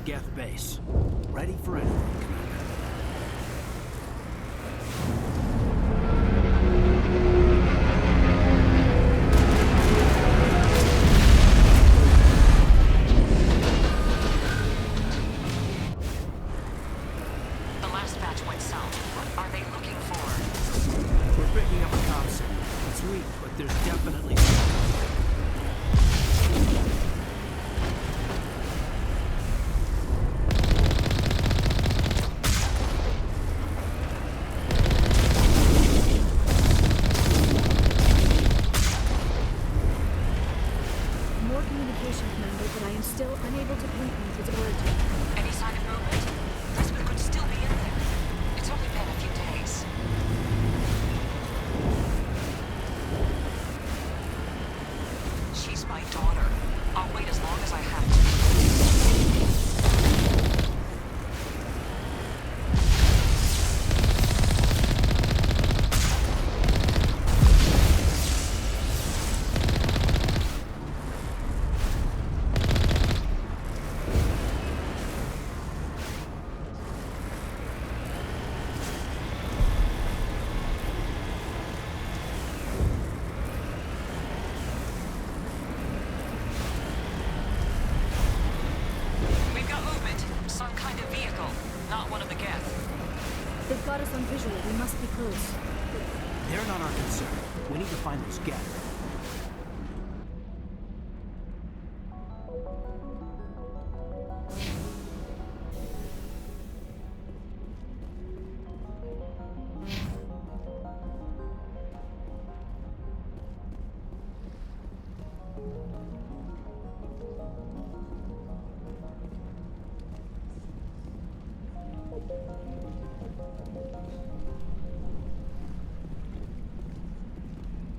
Geth base. Ready for anything, Commander. The last batch went south. What are they looking for? We're picking up a comm signal. It's weak, but there's definitely... More communication, Commander, but I am still unable to pinpoint its origin. Any sign of movement? Elizabeth could still be in there. It's only been a few days. She's my daughter. I'll wait as long as I have to. We've got movement. Some kind of vehicle. Not one of the Geth. They've got us on visual. We must be close. They're not our concern. We need to find those Geth.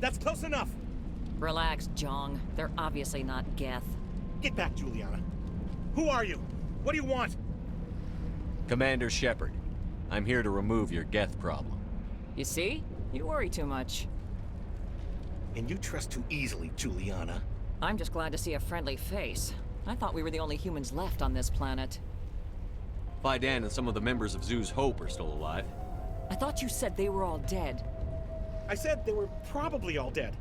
That's close enough! Relax, Jong. They're obviously not Geth. Get back, Juliana. Who are you? What do you want? Commander Shepard, I'm here to remove your Geth problem. You see? You worry too much. And you trust too easily, Juliana. I'm just glad to see a friendly face. I thought we were the only humans left on this planet. Fidan and some of the members of Zoo's Hope are still alive. I thought you said they were all dead. I said they were probably all dead.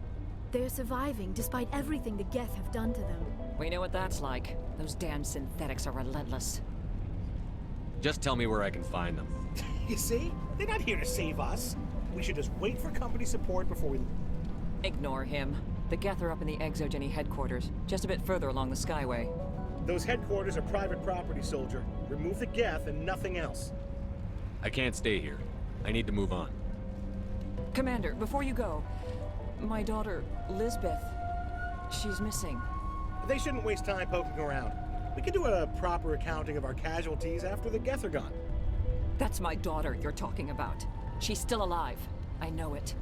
They're surviving despite everything the Geth have done to them. We know what that's like. Those damn synthetics are relentless. Just tell me where I can find them. You see? They're not here to save us. We should just wait for company support before we... Ignore him. The Geth are up in the Exogeny headquarters, just a bit further along the Skyway. Those headquarters are private property, soldier. Remove the Geth and nothing else. I can't stay here. I need to move on. Commander, before you go, my daughter, Lisbeth, she's missing. They shouldn't waste time poking around. We can do a proper accounting of our casualties after the Geth are gone. That's my daughter you're talking about. She's still alive. I know it.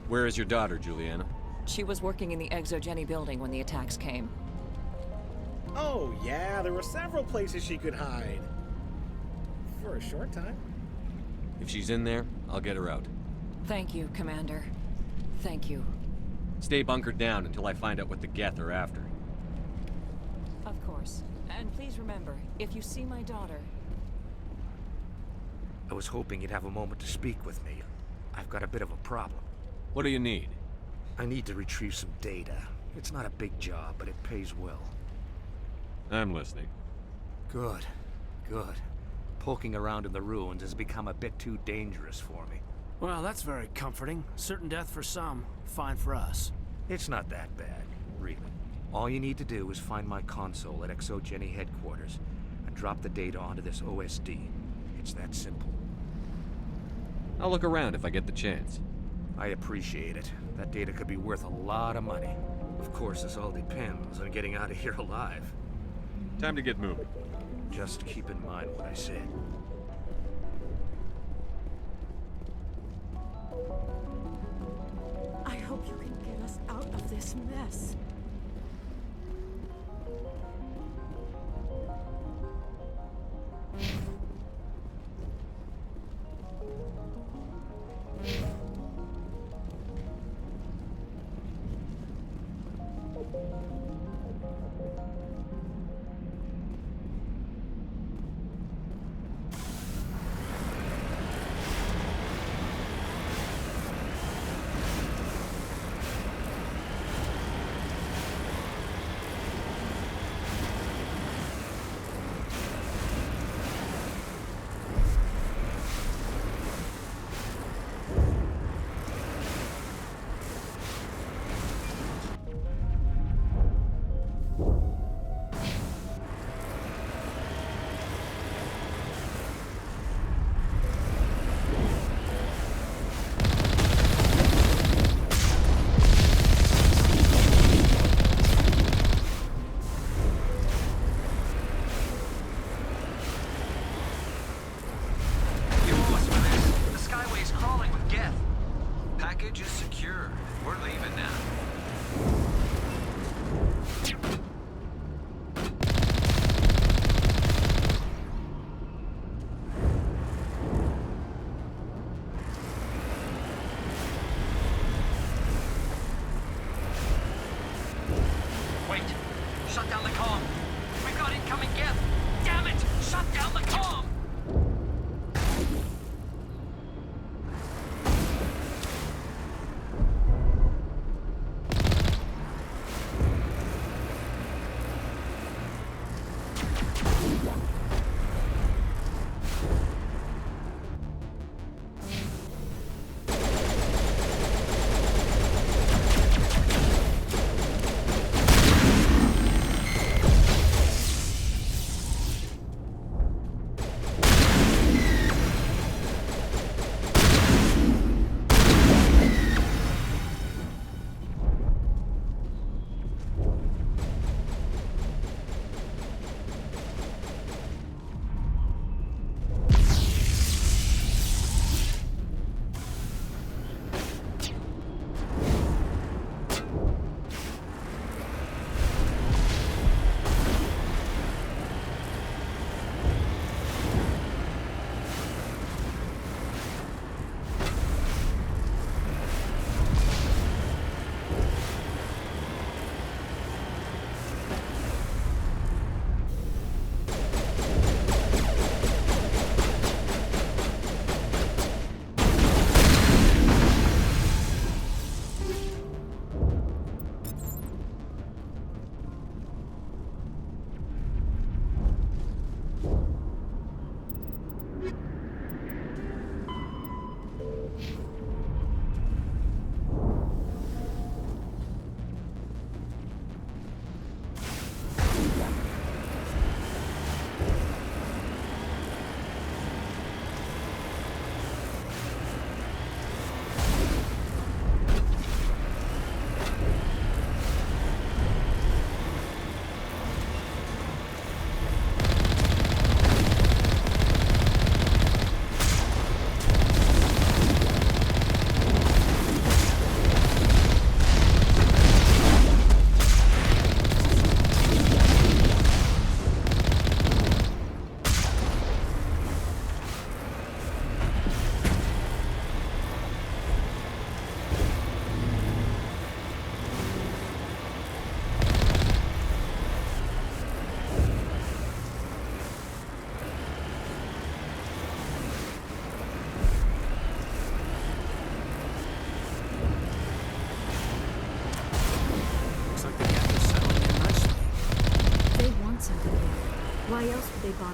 Where is your daughter, Juliana? She was working in the Exogeny building when the attacks came. Oh, yeah, there were several places she could hide. For a short time. If she's in there, I'll get her out. Thank you, Commander. Thank you. Stay bunkered down until I find out what the Geth are after. Of course. And please remember, if you see my daughter... I was hoping you'd have a moment to speak with me. I've got a bit of a problem. What do you need? I need to retrieve some data. It's not a big job, but it pays well. I'm listening. Good. Good. Poking around in the ruins has become a bit too dangerous for me. Well, that's very comforting. Certain death for some, fine for us. It's not that bad, really. All you need to do is find my console at Exogeny headquarters and drop the data onto this OSD. It's that simple. I'll look around if I get the chance. I appreciate it. That data could be worth a lot of money. Of course, this all depends on getting out of here alive. Time to get moving. Just keep in mind what I said. I hope you can get us out of this mess.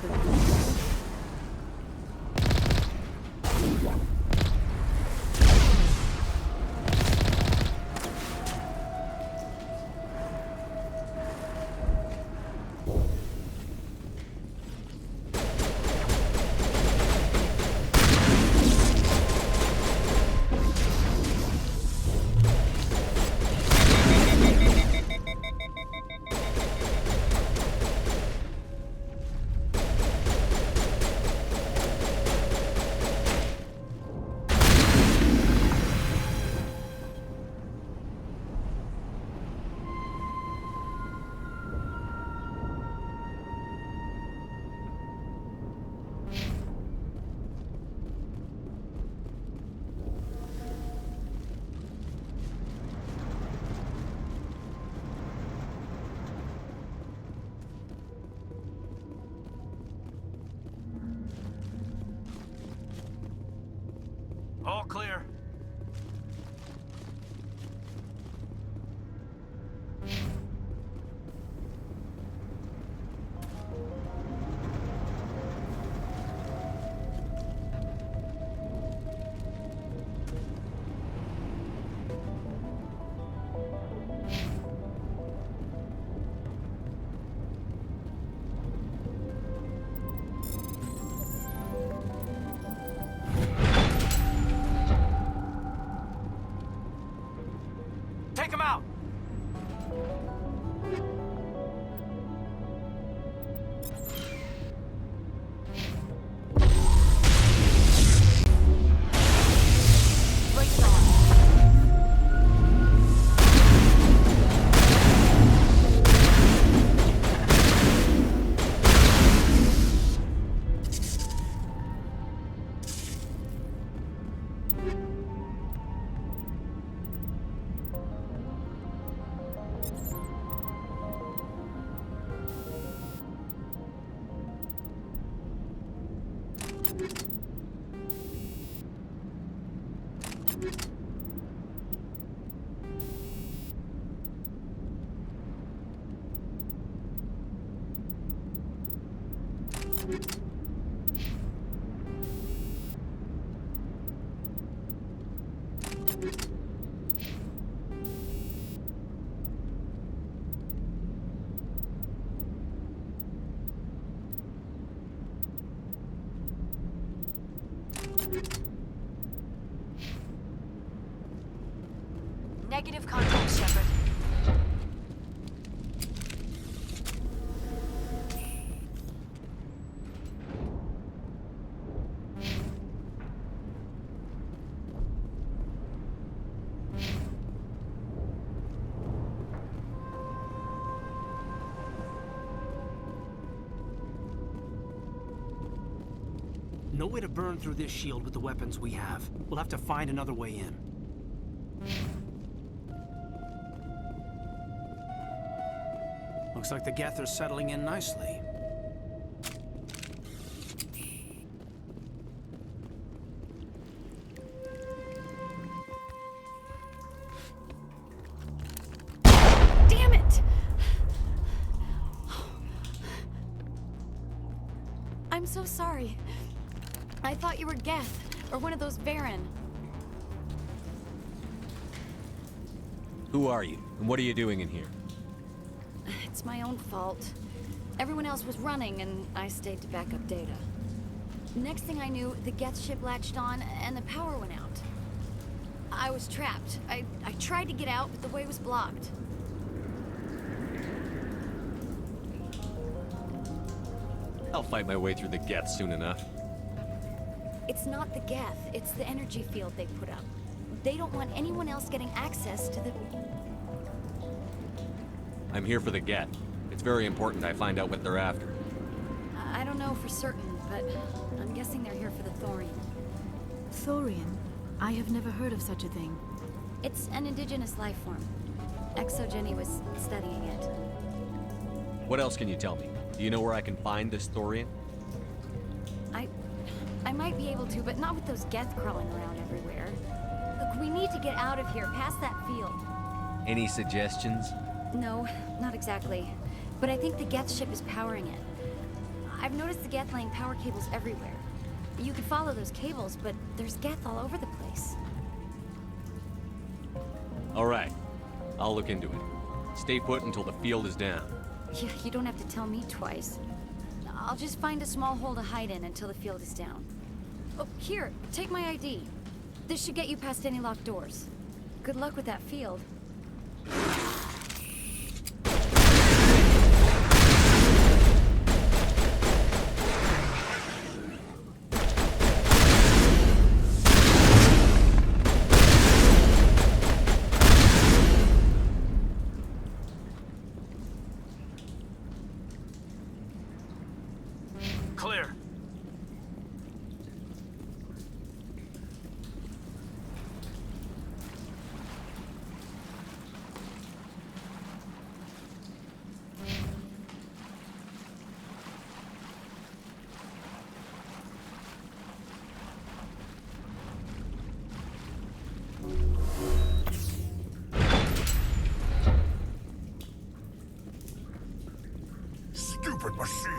them. All clear. Take him out! Brace on. Negative contact, Shepard. No way to burn through this shield with the weapons we have. We'll have to find another way in. Looks like the Geth are settling in nicely. Damn it! I'm so sorry. I thought you were Geth, or one of those Varen. Who are you, and what are you doing in here? It's my own fault. Everyone else was running, and I stayed to back up data. Next thing I knew, the Geth ship latched on, and the power went out. I was trapped. I tried to get out, but the way was blocked. I'll fight my way through the Geth soon enough. It's not the Geth, it's the energy field they put up. They don't want anyone else getting access to the... I'm here for the Geth. It's very important I find out what they're after. I don't know for certain, but I'm guessing they're here for the Thorian. Thorian? I have never heard of such a thing. It's an indigenous life form. ExoGenny was studying it. What else can you tell me? Do you know where I can find this Thorian? I might be able to, but not with those Geth crawling around everywhere. Look, we need to get out of here, past that field. Any suggestions? No, not exactly. But I think the Geth ship is powering it. I've noticed the Geth laying power cables everywhere. You could follow those cables, but there's Geth all over the place. All right. I'll look into it. Stay put until the field is down. Yeah, you don't have to tell me twice. I'll just find a small hole to hide in until the field is down. Oh, here, take my ID. This should get you past any locked doors. Good luck with that field. Clear. Stupid machine!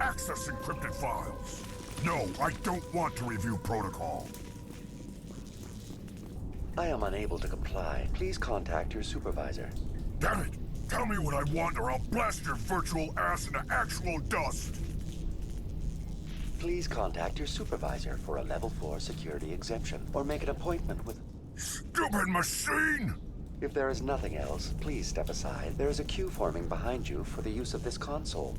Access encrypted files. No, I don't want to review protocol. I am unable to comply. Please contact your supervisor. Damn it! Tell me what I want or I'll blast your virtual ass into actual dust! Please contact your supervisor for a level 4 security exemption, or make an appointment with... Stupid machine! If there is nothing else, please step aside. There is a queue forming behind you for the use of this console.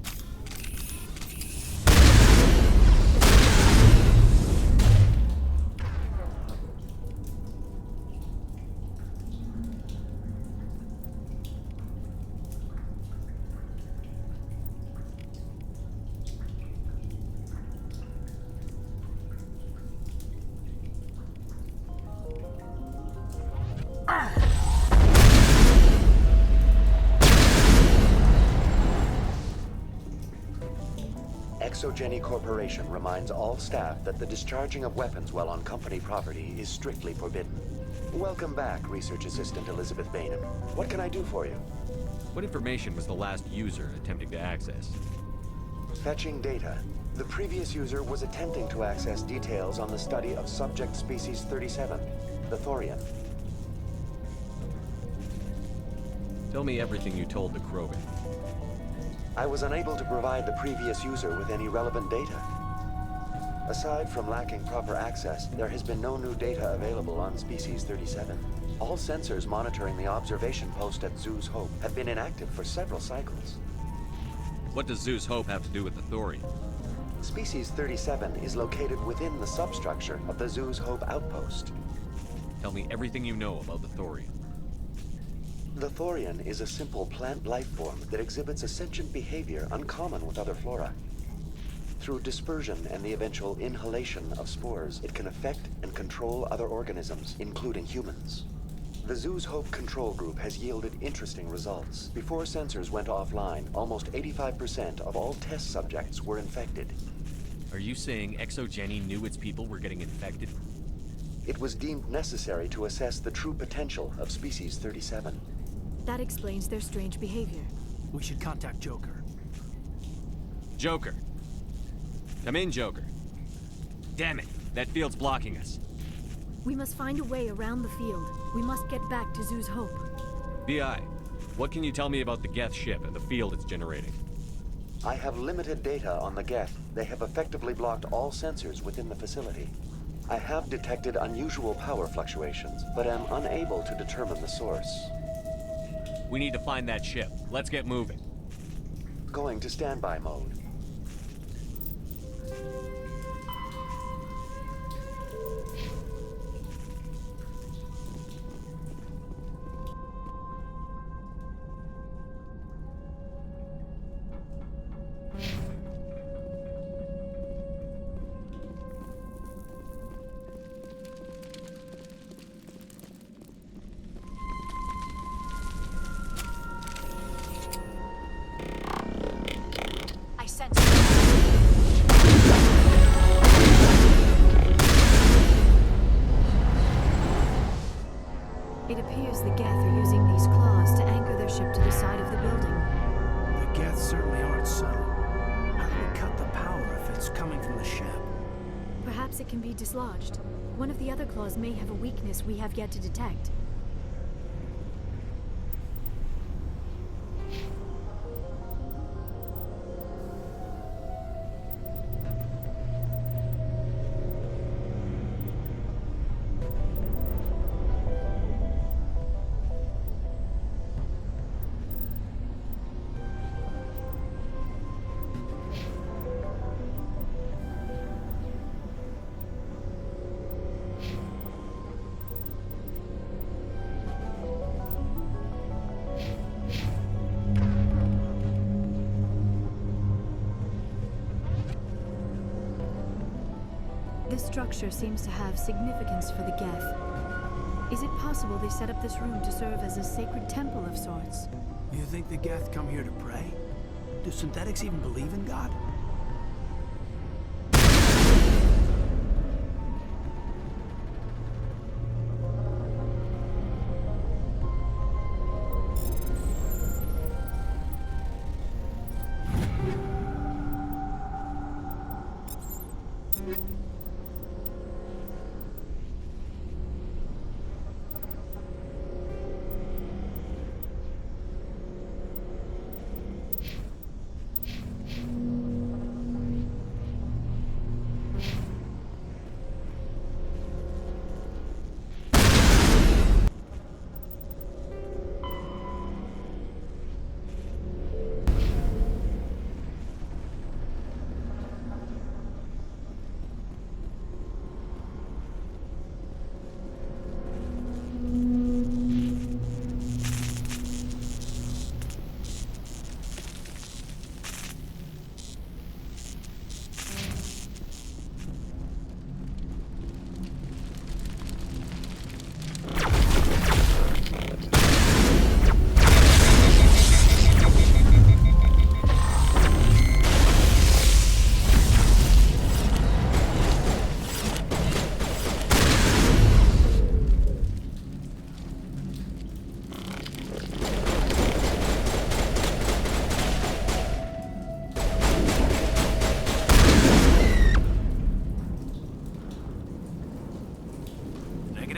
Exogeny Corporation reminds all staff that the discharging of weapons while on company property is strictly forbidden. Welcome back, Research Assistant Elizabeth Bainham. What can I do for you? What information was the last user attempting to access? Fetching data. The previous user was attempting to access details on the study of subject species 37, the Thorian. Tell me everything you told the Krogan. I was unable to provide the previous user with any relevant data. Aside from lacking proper access, there has been no new data available on Species 37. All sensors monitoring the observation post at Zeus Hope have been inactive for several cycles. What does Zeus Hope have to do with the Thorian? Species 37 is located within the substructure of the Zeus Hope outpost. Tell me everything you know about the Thorian. The Thorian is a simple plant life form that exhibits a sentient behavior uncommon with other flora. Through dispersion and the eventual inhalation of spores, it can affect and control other organisms, including humans. The Zeus Hope control group has yielded interesting results. Before sensors went offline, almost 85% of all test subjects were infected. Are you saying Exogeny knew its people were getting infected? It was deemed necessary to assess the true potential of Species 37. That explains their strange behavior. We should contact Joker. Joker. Come in, Joker. Damn it, that field's blocking us. We must find a way around the field. We must get back to Zeus Hope. BI, what can you tell me about the Geth ship and the field it's generating? I have limited data on the Geth. They have effectively blocked all sensors within the facility. I have detected unusual power fluctuations, but am unable to determine the source. We need to find that ship. Let's get moving. Going to standby mode. It appears the Geth are using these claws to anchor their ship to the side of the building. The Geth certainly aren't subtle. How do we cut pulse coming from the ship. Perhaps it can be dislodged. One of the other claws may have a weakness we have yet to detect. This structure seems to have significance for the Geth. Is it possible they set up this room to serve as a sacred temple of sorts? You think the Geth come here to pray? Do synthetics even believe in God?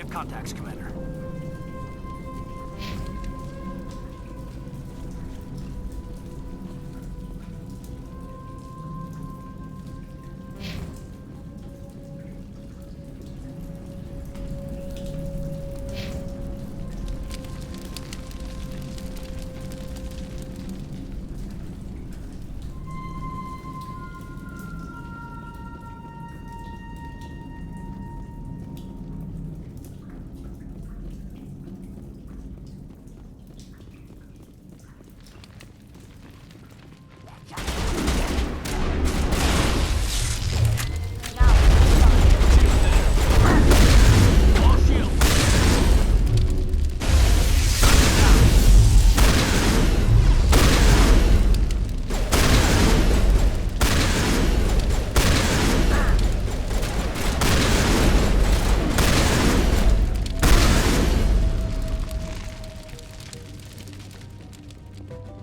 Contacts, Commander.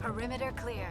Perimeter clear.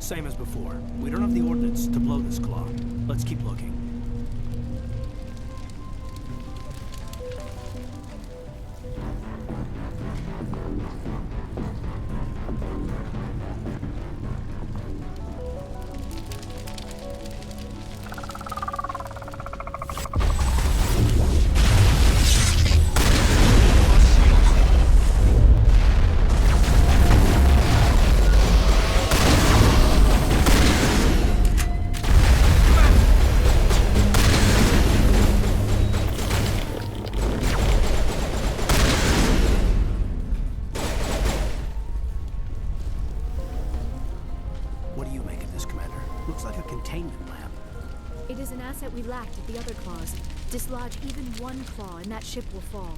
Same as before. We don't have the ordnance to blow this claw. Let's keep looking. What do you make of this, Commander? Looks like a containment lab. It is an asset we lacked at the other claws. Dislodge even one claw and that ship will fall.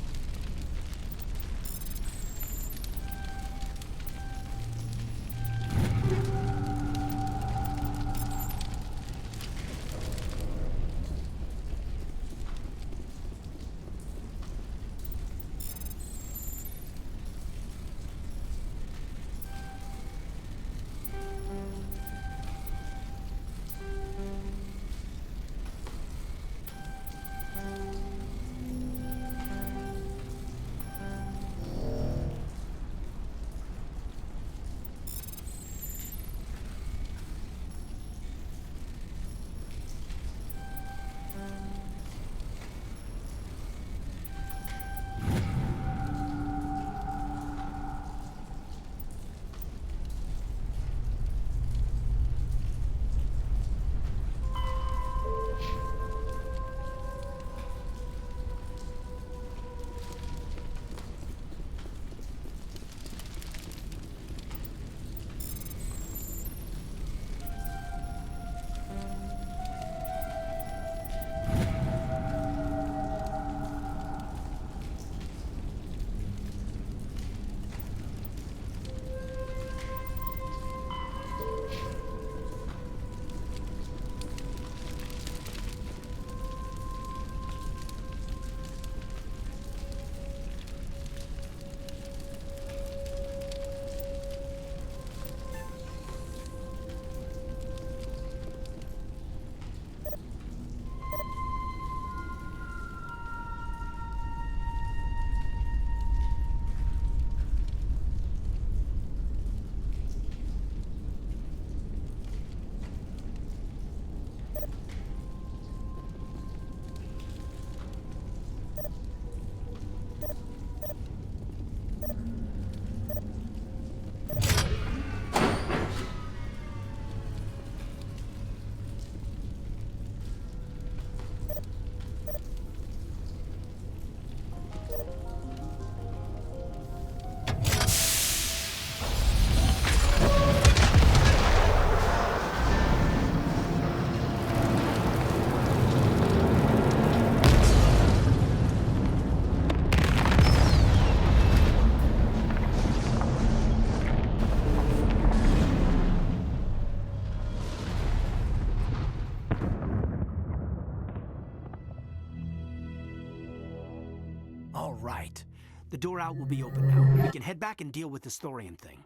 All right. The door out will be open now. We can head back and deal with this Thorian thing.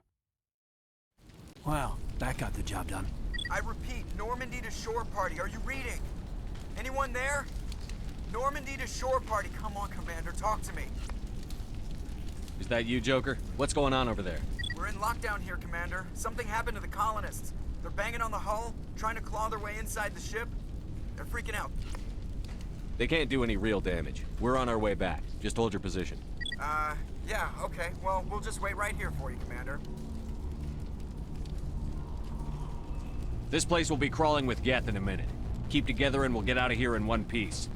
Well, that got the job done. I repeat, Normandy to shore party. Are you reading? Anyone there? Normandy to shore party. Come on, Commander, talk to me. Is that you, Joker? What's going on over there? We're in lockdown here, Commander. Something happened to the colonists. They're banging on the hull, trying to claw their way inside the ship. They're freaking out. They can't do any real damage. We're on our way back. Just hold your position. Yeah, okay. Well, we'll just wait right here for you, Commander. This place will be crawling with Geth in a minute. Keep together and we'll get out of here in one piece.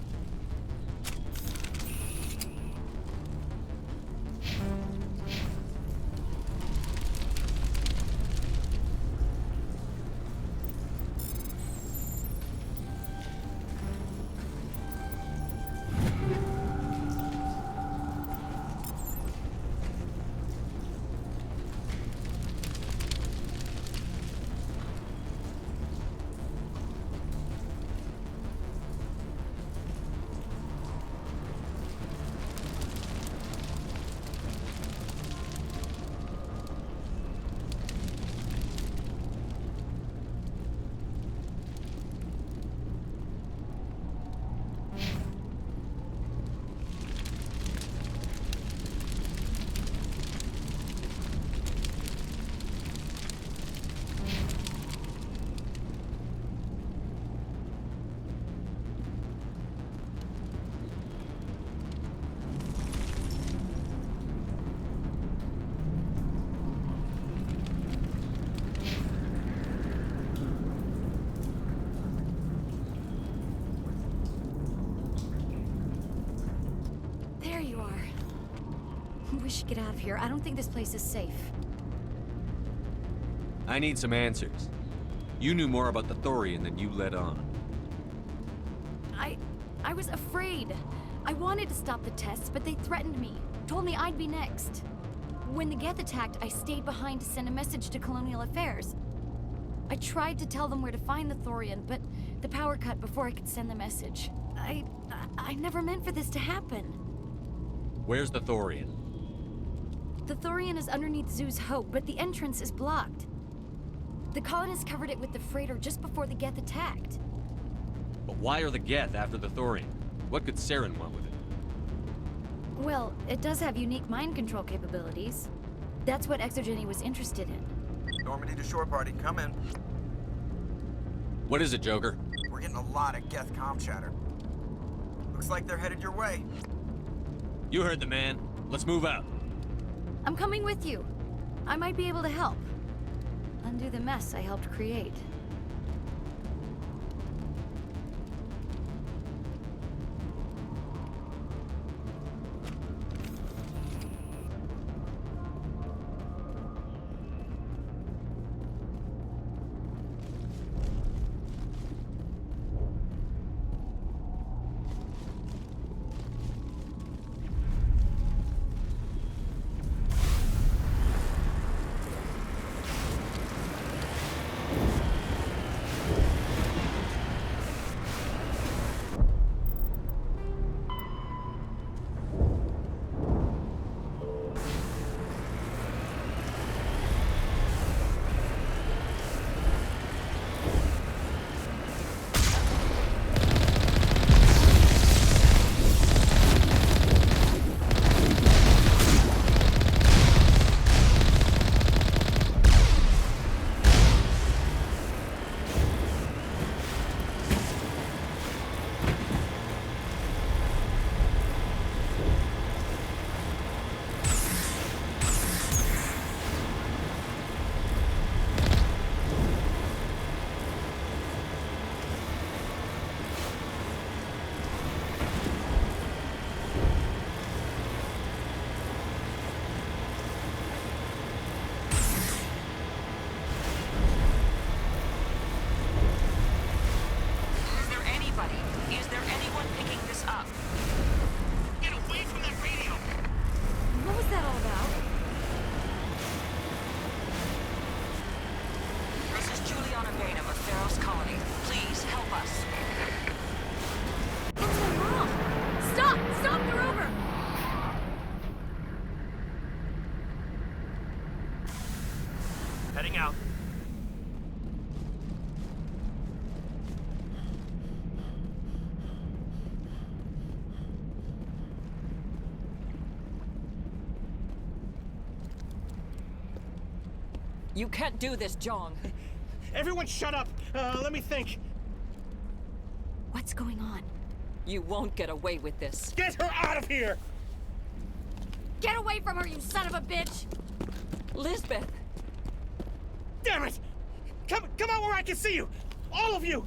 should get out of here. I don't think this place is safe. I need some answers. You knew more about the Thorian than you let on. I was afraid. I wanted to stop the tests, but they threatened me. Told me I'd be next. When the Geth attacked, I stayed behind to send a message to Colonial Affairs. I tried to tell them where to find the Thorian, but the power cut before I could send the message. I never meant for this to happen. Where's the Thorian? The Thorian is underneath Zoo's Hope, but the entrance is blocked. The colonists covered it with the freighter just before the Geth attacked. But why are the Geth after the Thorian? What could Saren want with it? Well, it does have unique mind control capabilities. That's what Exogeny was interested in. Normandy to shore party, come in. What is it, Joker? We're getting a lot of Geth comm chatter. Looks like they're headed your way. You heard the man. Let's move out. I'm coming with you. I might be able to help. Undo the mess I helped create. Heading out. You can't do this, Jong. Everyone shut up! Let me think. What's going on? You won't get away with this. Get her out of here! Get away from her, you son of a bitch! Lisbeth! Damn it! Come out where I can see you! All of you!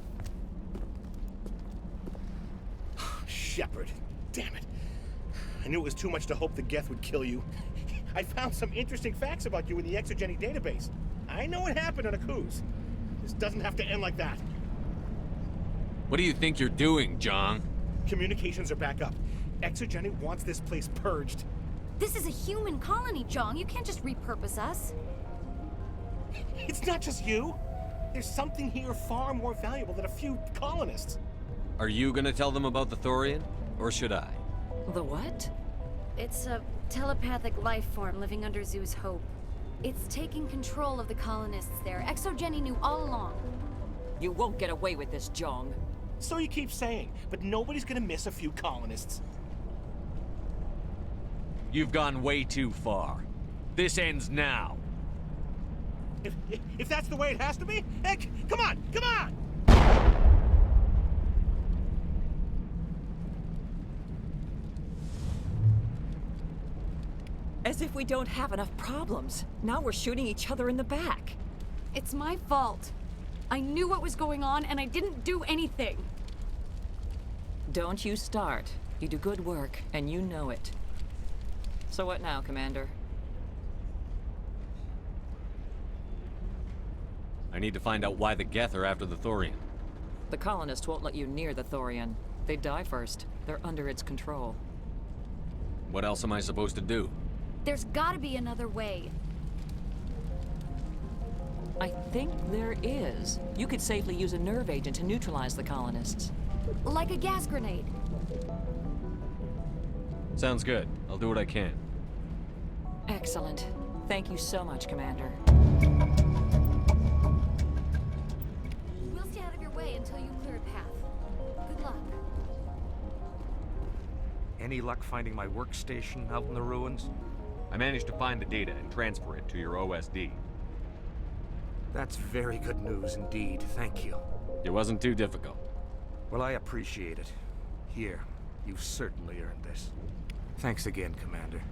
Shepard. Damn it. I knew it was too much to hope the Geth would kill you. I found some interesting facts about you in the Exogeny database. I know what happened on Akuz. This doesn't have to end like that. What do you think you're doing, Jong? Communications are back up. Exogeny wants this place purged. This is a human colony, Jong. You can't just repurpose us. It's not just you. There's something here far more valuable than a few colonists. Are you gonna tell them about the Thorian? Or should I? The what? It's a telepathic life form living under Zoo's Hope. It's taking control of the colonists there. Exogeny knew all along. You won't get away with this, Jong. So you keep saying, but nobody's gonna miss a few colonists. You've gone way too far. This ends now. If that's the way it has to be, heck, come on, come on! As if we don't have enough problems. Now we're shooting each other in the back. It's my fault. I knew what was going on, and I didn't do anything. Don't you start. You do good work, and you know it. So what now, Commander? I need to find out why the Geth are after the Thorian. The colonists won't let you near the Thorian. They die first. They're under its control. What else am I supposed to do? There's gotta be another way. I think there is. You could safely use a nerve agent to neutralize the colonists. Like a gas grenade. Sounds good. I'll do what I can. Excellent. Thank you so much, Commander. We'll stay out of your way until you clear a path. Good luck. Any luck finding my workstation out in the ruins? I managed to find the data and transfer it to your OSD. That's very good news indeed, thank you. It wasn't too difficult. Well, I appreciate it. Here, you've certainly earned this. Thanks again, Commander.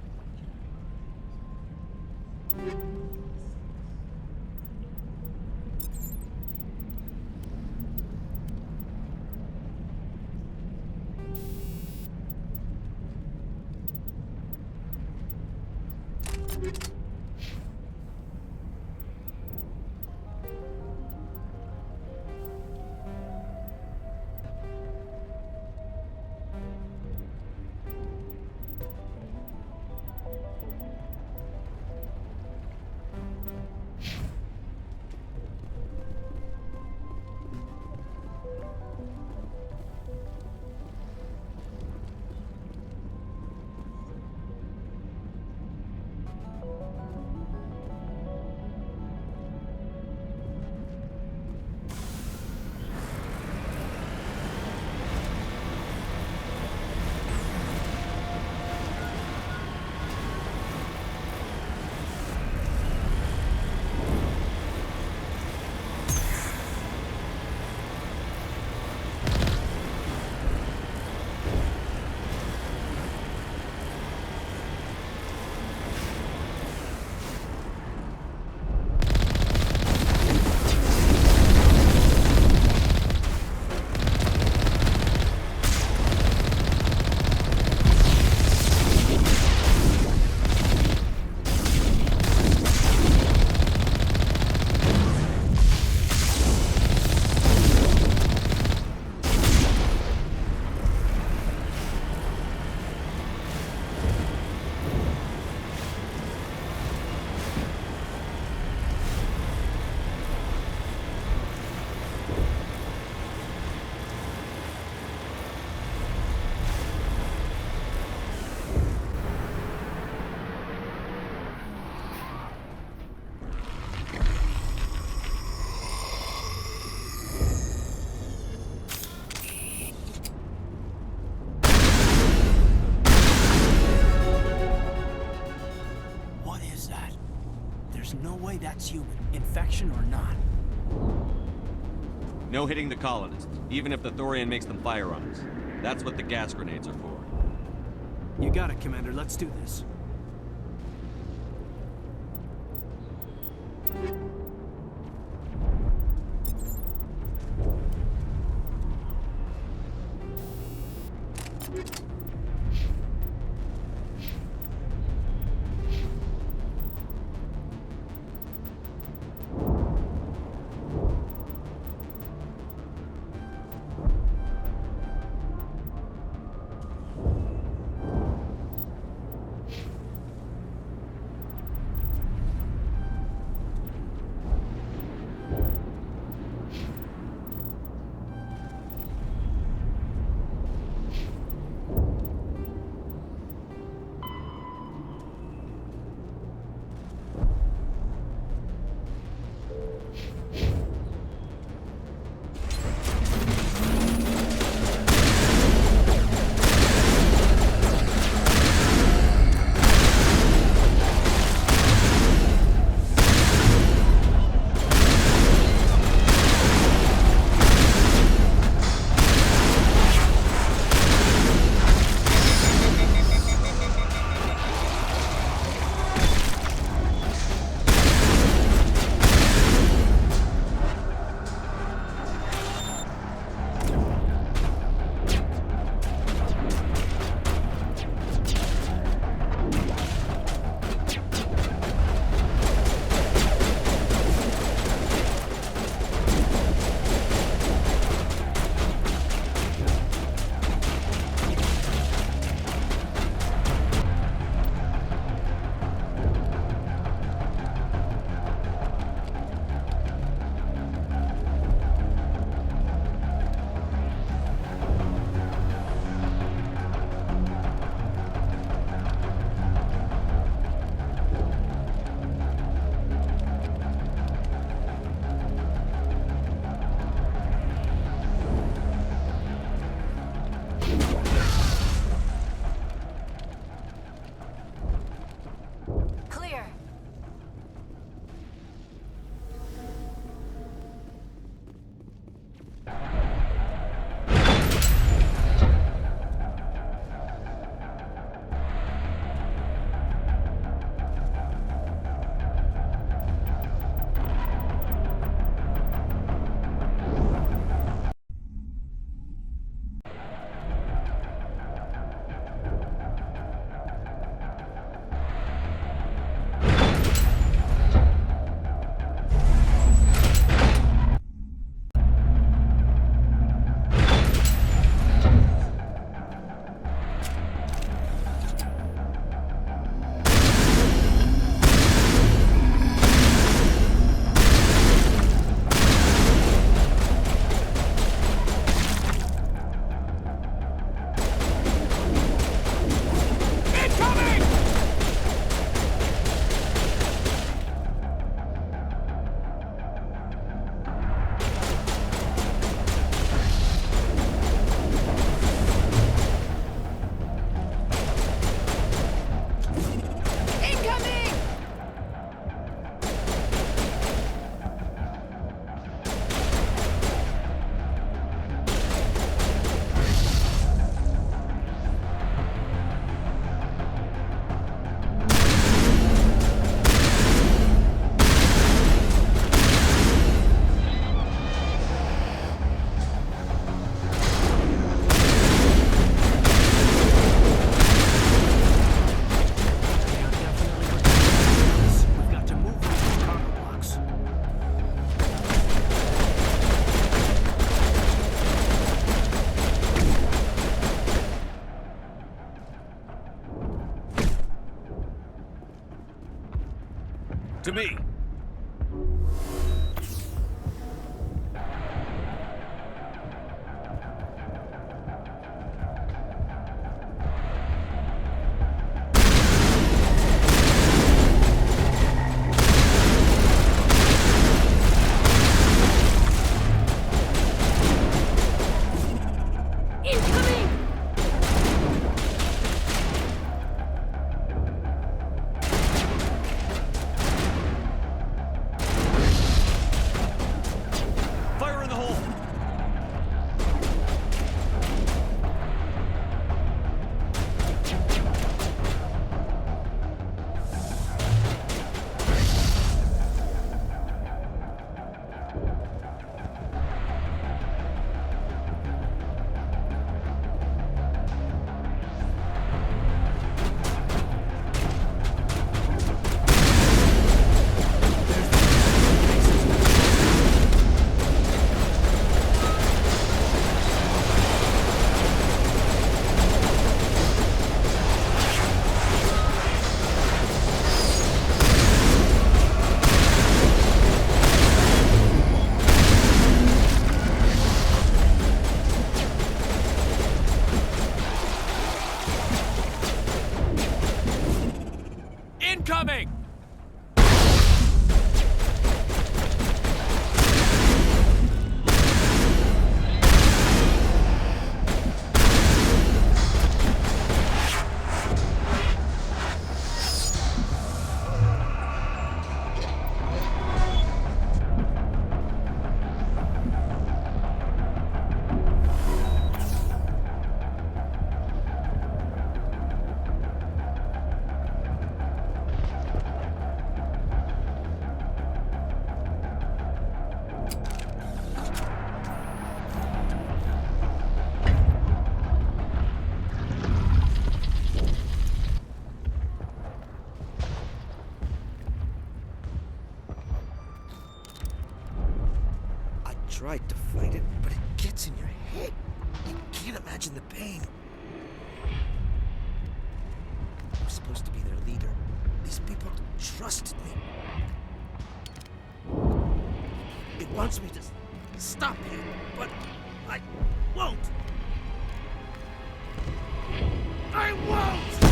That's human, infection or not. No hitting the colonists, even if the Thorian makes them fire on us. That's what the gas grenades are for. You got it, Commander. Let's do this. me. Fire in the hole! Incoming! Tried to fight it, but it gets in your head. You can't imagine the pain. I'm supposed to be their leader. These people trusted me. It wants me to stop you, but I won't. I won't!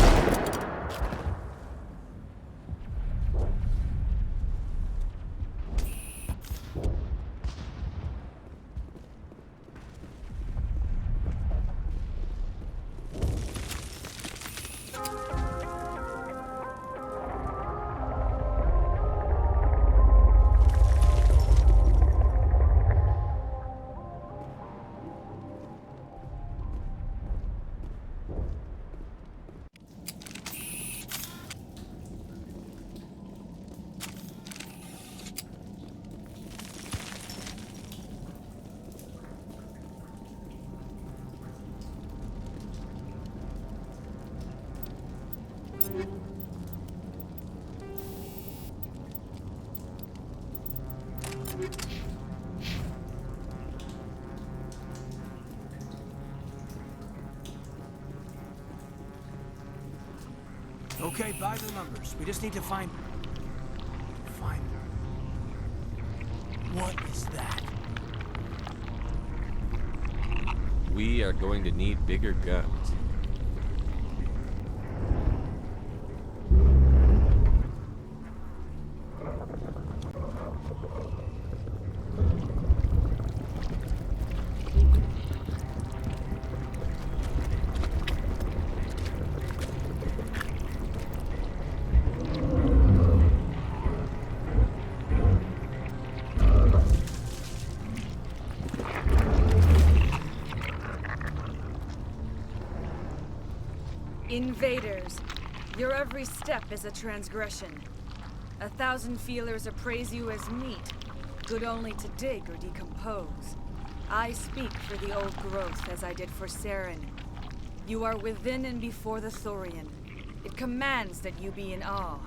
Okay, by the numbers. We just need to find... What is that? We are going to need bigger guns. Invaders, your every step is a transgression. 1,000 feelers appraise you as meat, good only to dig or decompose. I speak for the old growth as I did for Saren. You are within and before the Thorian. It commands that you be in awe.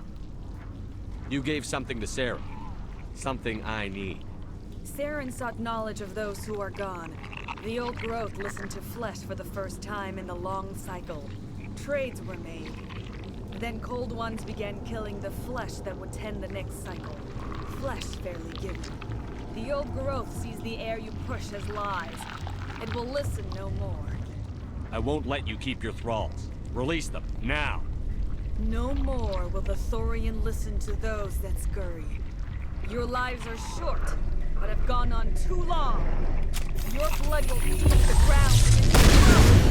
You gave something to Sarah. Something I need. Saren sought knowledge of those who are gone. The old growth listened to flesh for the first time in the long cycle. Trades were made. Then cold ones began killing the flesh that would tend the next cycle. Flesh fairly given. The old growth sees the air you push as lies. It will listen no more. I won't let you keep your thralls. Release them, now! No more will the Thorian listen to those that scurry. Your lives are short, but have gone on too long. Your blood will feed the ground and explode.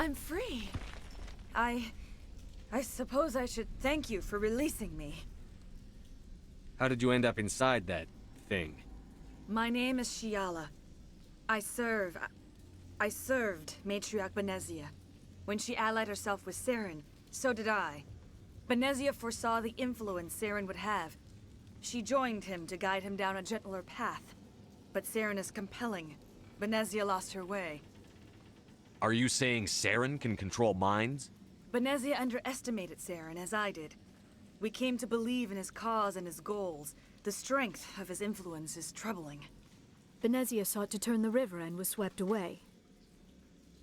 I'm free. I suppose I should thank you for releasing me. How did you end up inside that thing? My name is Shiala. I served Matriarch Benezia. When she allied herself with Saren, so did I. Benezia foresaw the influence Saren would have. She joined him to guide him down a gentler path. But Saren is compelling. Benezia lost her way. Are you saying Saren can control minds? Benezia underestimated Saren, as I did. We came to believe in his cause and his goals. The strength of his influence is troubling. Benezia sought to turn the river and was swept away.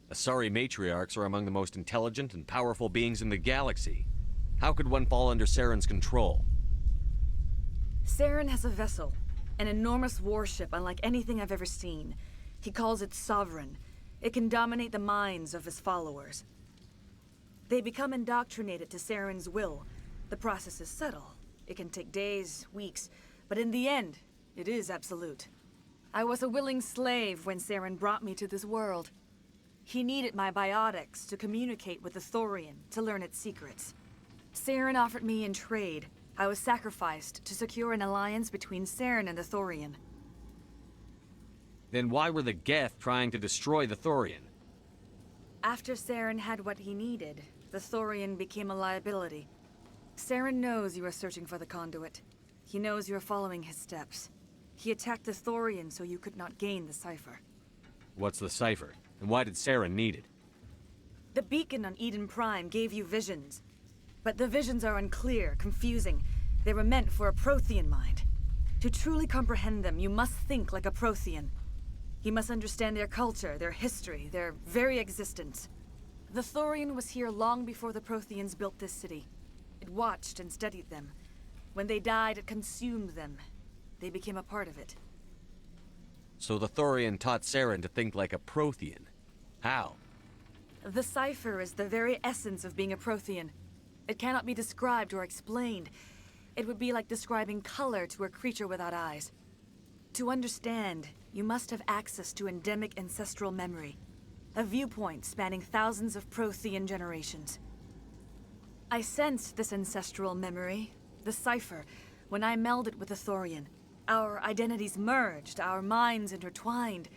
Asari matriarchs are among the most intelligent and powerful beings in the galaxy. How could one fall under Saren's control? Saren has a vessel, an enormous warship unlike anything I've ever seen. He calls it Sovereign. It can dominate the minds of his followers. They become indoctrinated to Saren's will. The process is subtle. It can take days, weeks, but in the end, it is absolute. I was a willing slave when Saren brought me to this world. He needed my biotics to communicate with the Thorian, to learn its secrets. Saren offered me in trade. I was sacrificed to secure an alliance between Saren and the Thorian. Then why were the Geth trying to destroy the Thorian? After Saren had what he needed, the Thorian became a liability. Saren knows you are searching for the conduit. He knows you are following his steps. He attacked the Thorian so you could not gain the cipher. What's the cipher? And why did Saren need it? The beacon on Eden Prime gave you visions. But the visions are unclear, confusing. They were meant for a Prothean mind. To truly comprehend them, you must think like a Prothean. You must understand their culture, their history, their very existence. The Thorian was here long before the Protheans built this city. It watched and studied them. When they died, it consumed them. They became a part of it. So the Thorian taught Saren to think like a Prothean. How? The cipher is the very essence of being a Prothean. It cannot be described or explained. It would be like describing color to a creature without eyes. To understand, you must have access to endemic ancestral memory. A viewpoint spanning thousands of Prothean generations. I sensed this ancestral memory, the cipher, when I melded with the Thorian. Our identities merged, our minds intertwined.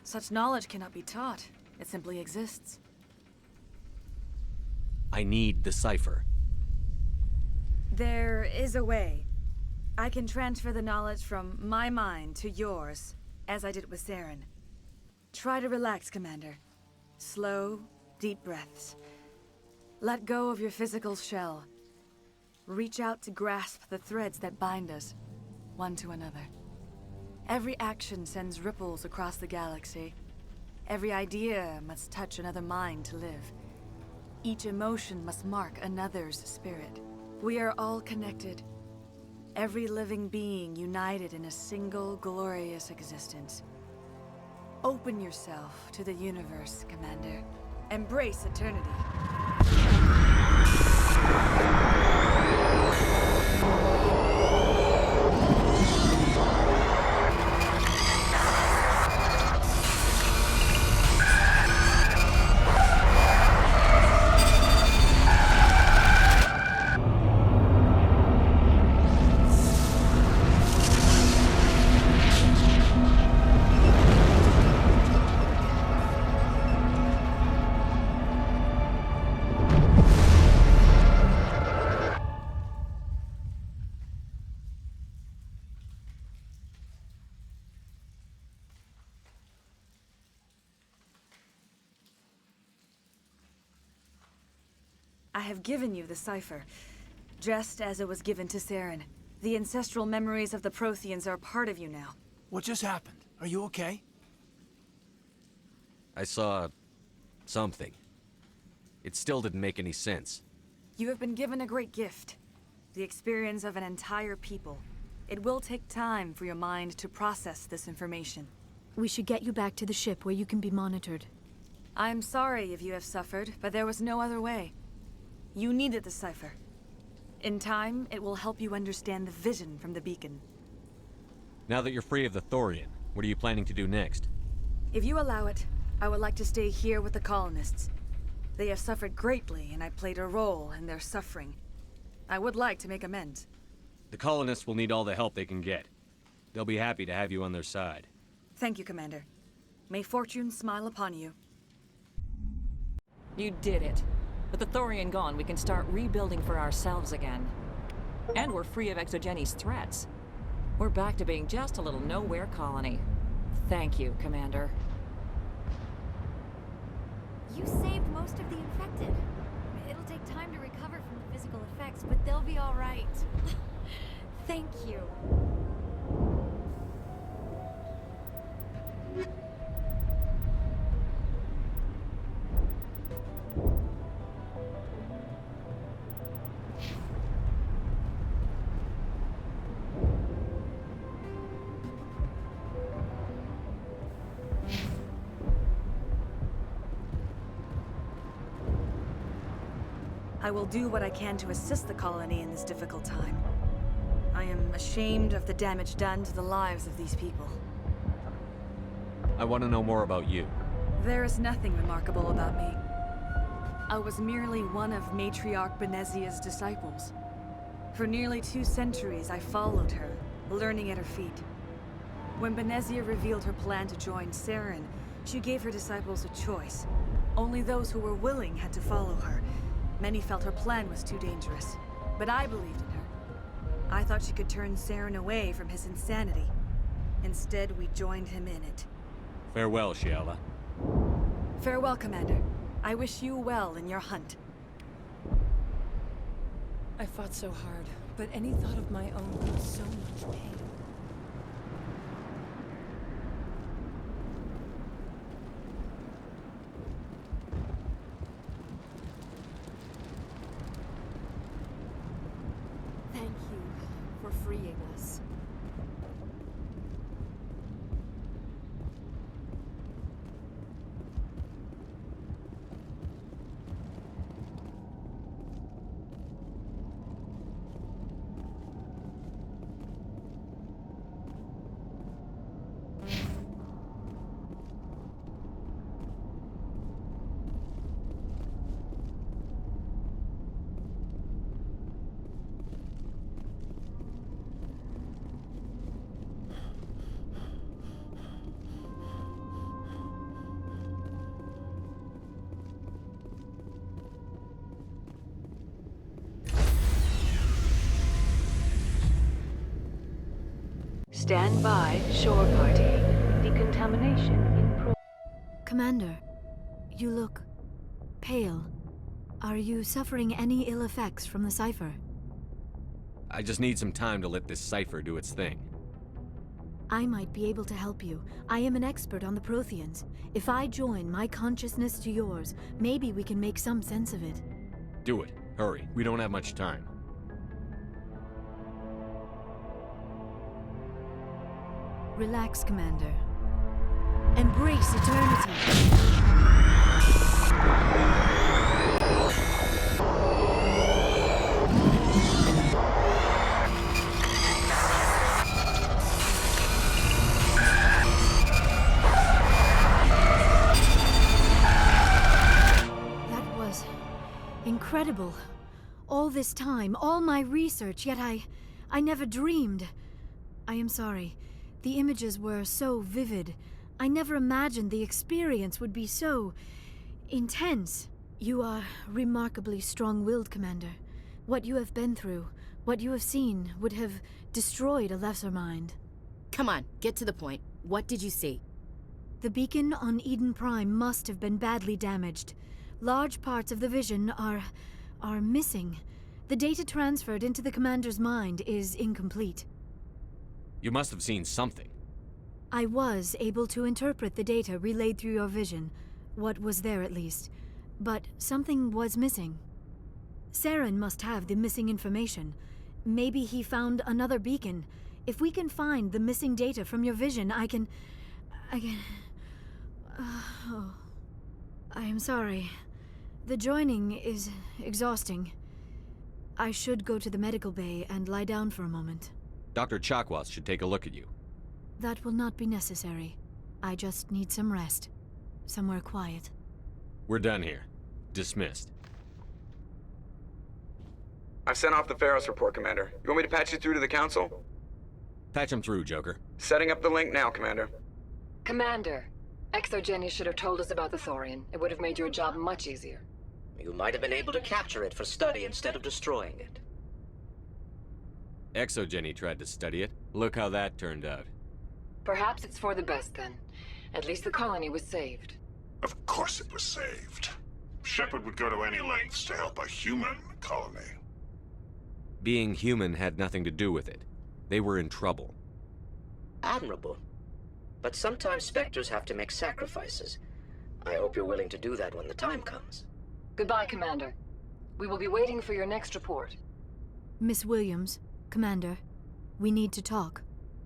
Such knowledge cannot be taught. It simply exists. I need the cipher. There is a way. I can transfer the knowledge from my mind to yours, as I did with Saren. Try to relax, Commander. Slow, deep breaths. Let go of your physical shell. Reach out to grasp the threads that bind us, one to another. Every action sends ripples across the galaxy. Every idea must touch another mind to live. Each emotion must mark another's spirit. We are all connected. Every living being united in a single glorious existence. Open yourself to the universe, Commander. Embrace eternity. I have given you the cipher, just as it was given to Saren. The ancestral memories of the Protheans are part of you now. What just happened? Are you okay? I saw something. It still didn't make any sense. You have been given a great gift. The experience of an entire people. It will take time for your mind to process this information. We should get you back to the ship where you can be monitored. I'm sorry if you have suffered, but there was no other way. You needed the cipher. In time, it will help you understand the vision from the beacon. Now that you're free of the Thorian, what are you planning to do next? If you allow it, I would like to stay here with the colonists. They have suffered greatly, and I played a role in their suffering. I would like to make amends. The colonists will need all the help they can get. They'll be happy to have you on their side. Thank you, Commander. May fortune smile upon you. You did it. With the Thorian gone, we can start rebuilding for ourselves again. And we're free of Exogenes' threats. We're back to being just a little nowhere colony. Thank you, Commander. You saved most of the infected. It'll take time to recover from the physical effects, but they'll be all right. Thank you. I will do what I can to assist the colony in this difficult time. I am ashamed of the damage done to the lives of these people. I want to know more about you. There is nothing remarkable about me. I was merely one of Matriarch Benezia's disciples. For nearly 2 centuries, I followed her, learning at her feet. When Benezia revealed her plan to join Saren, she gave her disciples a choice. Only those who were willing had to follow her. Many felt her plan was too dangerous, but I believed in her. I thought she could turn Saren away from his insanity. Instead, we joined him in it. Farewell, Shiala. Farewell, Commander. I wish you well in your hunt. I fought so hard, but any thought of my own brought so much pain. Thank you for freeing us. Stand by, shore party. Decontamination in Commander, you look pale. Are you suffering any ill effects from the cipher? I just need some time to let this cipher do its thing. I might be able to help you. I am an expert on the Protheans. If I join my consciousness to yours, maybe we can make some sense of it. Do it. Hurry. We don't have much time. Relax, Commander. Embrace eternity. That was incredible. All this time, all my research, yet I never dreamed. I am sorry. The images were so vivid. I never imagined the experience would be so intense. You are remarkably strong-willed, Commander. What you have been through, what you have seen, would have destroyed a lesser mind. Come on, get to the point. What did you see? The beacon on Eden Prime must have been badly damaged. Large parts of the vision are missing. The data transferred into the Commander's mind is incomplete. You must have seen something. I was able to interpret the data relayed through your vision. What was there, at least. But something was missing. Saren must have the missing information. Maybe he found another beacon. If we can find the missing data from your vision, I can... Oh. I am sorry. The joining is exhausting. I should go to the medical bay and lie down for a moment. Dr. Chakwas should take a look at you. That will not be necessary. I just need some rest. Somewhere quiet. We're done here. Dismissed. I've sent off the Feros report, Commander. You want me to patch you through to the Council? Patch him through, Joker. Setting up the link now, Commander. Commander, Exogeny should have told us about the Thorian. It would have made your job much easier. You might have been able to capture it for study instead of destroying it. Exogeny tried to study it. Look how that turned out. Perhaps it's for the best then. At least the colony was saved. Of course it was saved. Shepard would go to any lengths to help a human colony. Being human had nothing to do with it. They were in trouble. Admirable. But sometimes Spectres have to make sacrifices. I hope you're willing to do that when the time comes. Goodbye, Commander. We will be waiting for your next report. Miss Williams, Commander, we need to talk.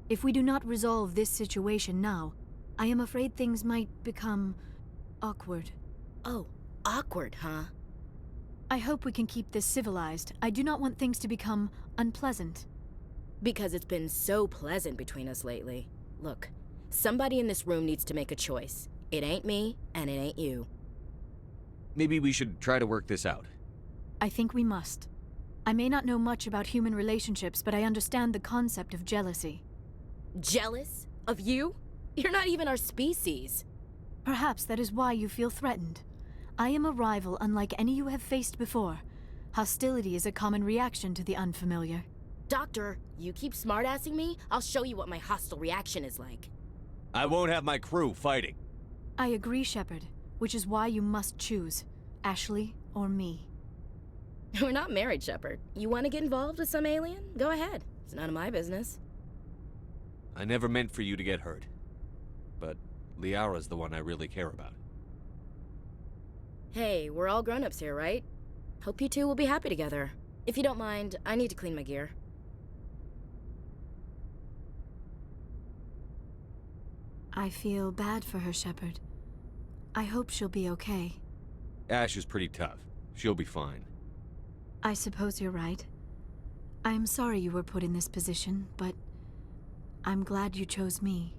If we do not resolve this situation now, I am afraid things might become awkward. Oh, awkward, huh? I hope we can keep this civilized. I do not want things to become unpleasant. Because it's been so pleasant between us lately. Look, somebody in this room needs to make a choice. It ain't me, and it ain't you. Maybe we should try to work this out. I think we must. I may not know much about human relationships, but I understand the concept of jealousy. Jealous? Of you? You're not even our species. Perhaps that is why you feel threatened. I am a rival unlike any you have faced before. Hostility is a common reaction to the unfamiliar. Doctor, you keep smartassing me, I'll show you what my hostile reaction is like. I won't have my crew fighting. I agree, Shepard, which is why you must choose, Ashley or me. We're not married, Shepard. You want to get involved with some alien? Go ahead. It's none of my business. I never meant for you to get hurt. But Liara's the one I really care about. Hey, we're all grown-ups here, right? Hope you two will be happy together. If you don't mind, I need to clean my gear. I feel bad for her, Shepard. I hope she'll be okay. Ash is pretty tough. She'll be fine. I suppose you're right. I'm sorry you were put in this position, but I'm glad you chose me.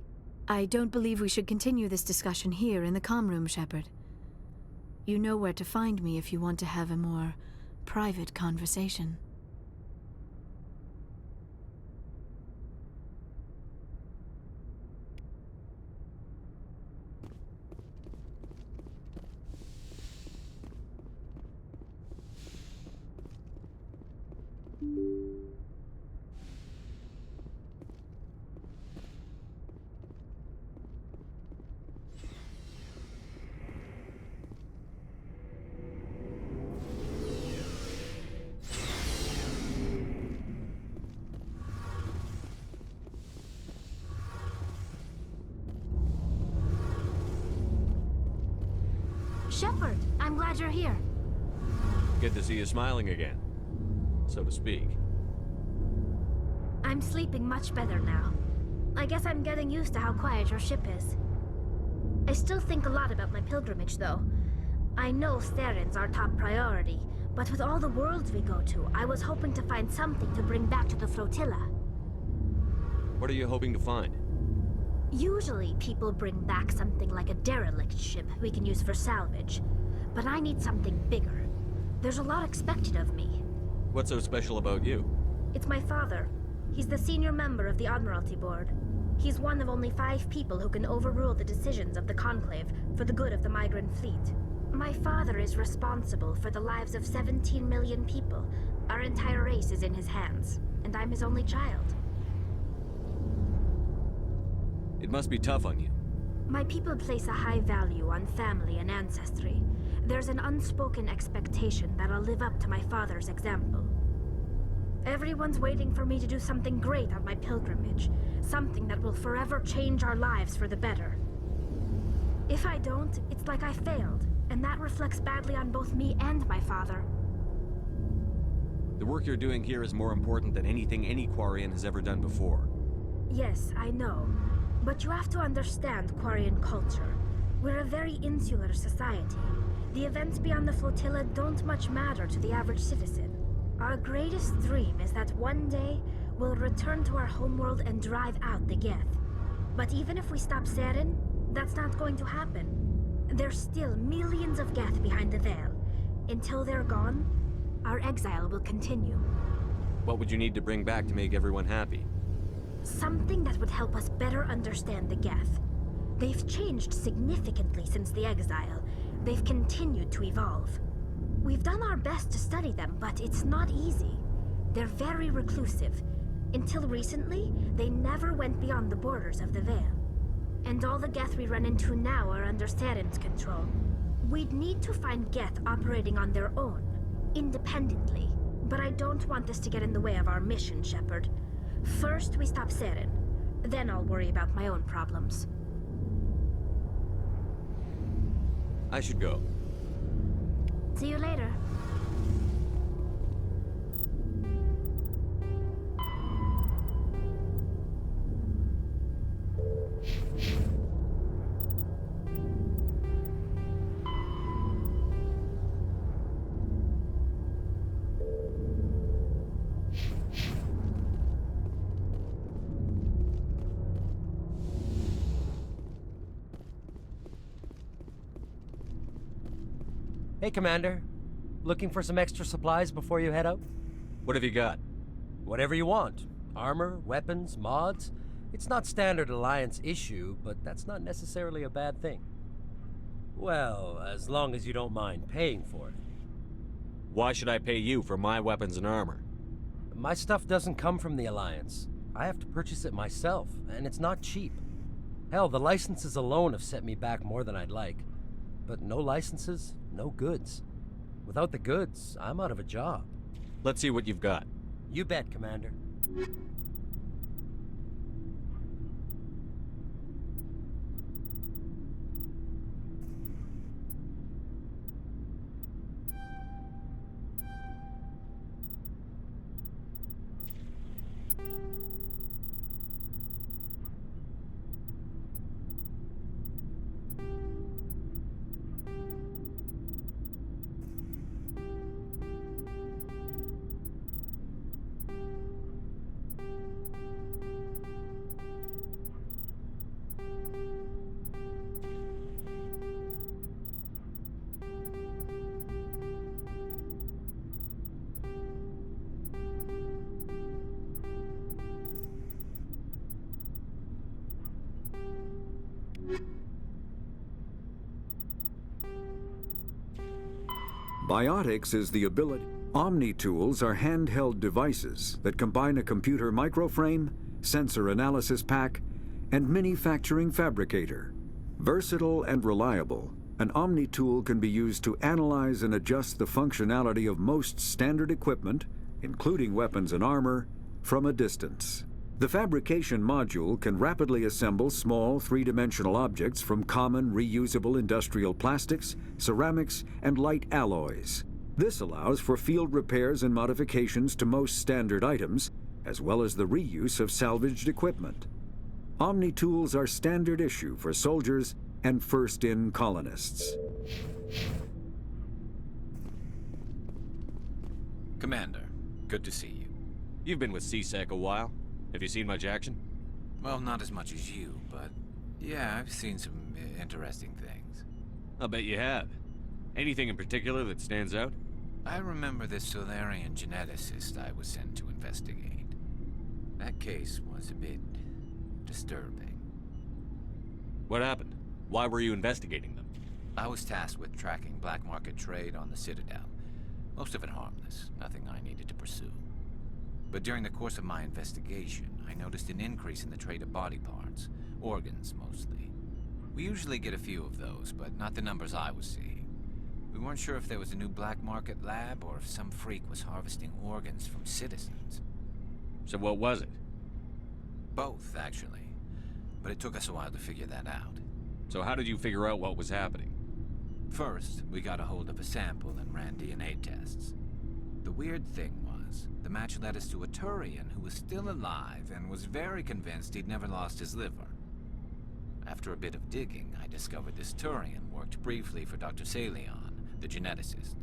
I don't believe we should continue this discussion here in the comm room, Shepard. You know where to find me if you want to have a more private conversation. Shepard, I'm glad you're here. Good to see you smiling again, so to speak. I'm sleeping much better now. I guess I'm getting used to how quiet your ship is. I still think a lot about my pilgrimage, though. I know Theron's our top priority, but with all the worlds we go to, I was hoping to find something to bring back to the flotilla. What are you hoping to find? Usually, people bring back something like a derelict ship we can use for salvage. But I need something bigger. There's a lot expected of me. What's so special about you? It's my father. He's the senior member of the Admiralty Board. He's one of only 5 people who can overrule the decisions of the Conclave for the good of the migrant fleet. My father is responsible for the lives of 17 million people. Our entire race is in his hands, and I'm his only child. It must be tough on you. My people place a high value on family and ancestry. There's an unspoken expectation that I'll live up to my father's example. Everyone's waiting for me to do something great on my pilgrimage. Something that will forever change our lives for the better. If I don't, it's like I failed, and that reflects badly on both me and my father. The work you're doing here is more important than anything any Quarian has ever done before. Yes, I know. But you have to understand Quarian culture. We're a very insular society. The events beyond the flotilla don't much matter to the average citizen. Our greatest dream is that one day, we'll return to our homeworld and drive out the Geth. But even if we stop Saren, that's not going to happen. There's still millions of Geth behind the veil, Until they're gone, our exile will continue. What would you need to bring back to make everyone happy? Something that would help us better understand the Geth. They've changed significantly since the exile. They've continued to evolve. We've done our best to study them, but it's not easy. They're very reclusive. Until recently, they never went beyond the borders of the Veil. And all the Geth we run into now are under Saren's control. We'd need to find Geth operating on their own, independently. But I don't want this to get in the way of our mission, Shepard. First, we stop Saren. Then I'll worry about my own problems. I should go. See you later. Hey, Commander. Looking for some extra supplies before you head out? What have you got? Whatever you want. Armor, weapons, mods. It's not standard Alliance issue, but that's not necessarily a bad thing. Well, as long as you don't mind paying for it. Why should I pay you for my weapons and armor? My stuff doesn't come from the Alliance. I have to purchase it myself, and it's not cheap. Hell, the licenses alone have set me back more than I'd like. But no licenses, no goods. Without the goods, I'm out of a job. Let's see what you've got. You bet, Commander. Biotics is the ability. Omni-tools are handheld devices that combine a computer microframe, sensor analysis pack, and manufacturing fabricator. Versatile and reliable, an Omni-tool can be used to analyze and adjust the functionality of most standard equipment, including weapons and armor, from a distance. The fabrication module can rapidly assemble small three-dimensional objects from common reusable industrial plastics, ceramics, and light alloys. This allows for field repairs and modifications to most standard items, as well as the reuse of salvaged equipment. Omni-tools are standard issue for soldiers and first-in colonists. Commander, good to see you. You've been with CSEC a while. Have you seen much action? Well, not as much as you, but yeah, I've seen some interesting things. I'll bet you have. Anything in particular that stands out? I remember this Thorian geneticist I was sent to investigate. That case was a bit disturbing. What happened? Why were you investigating them? I was tasked with tracking black market trade on the Citadel. Most of it harmless, nothing I needed to pursue. But during the course of my investigation, I noticed an increase in the trade of body parts, organs mostly. We usually get a few of those, but not the numbers I was seeing. We weren't sure if there was a new black market lab or if some freak was harvesting organs from citizens. So what was it? Both, actually. But it took us a while to figure that out. So how did you figure out what was happening? First, we got a hold of a sample and ran DNA tests. The weird thing was, the match led us to a Thorian who was still alive and was very convinced he'd never lost his liver. After a bit of digging, I discovered this Thorian worked briefly for Dr. Salion, the geneticist.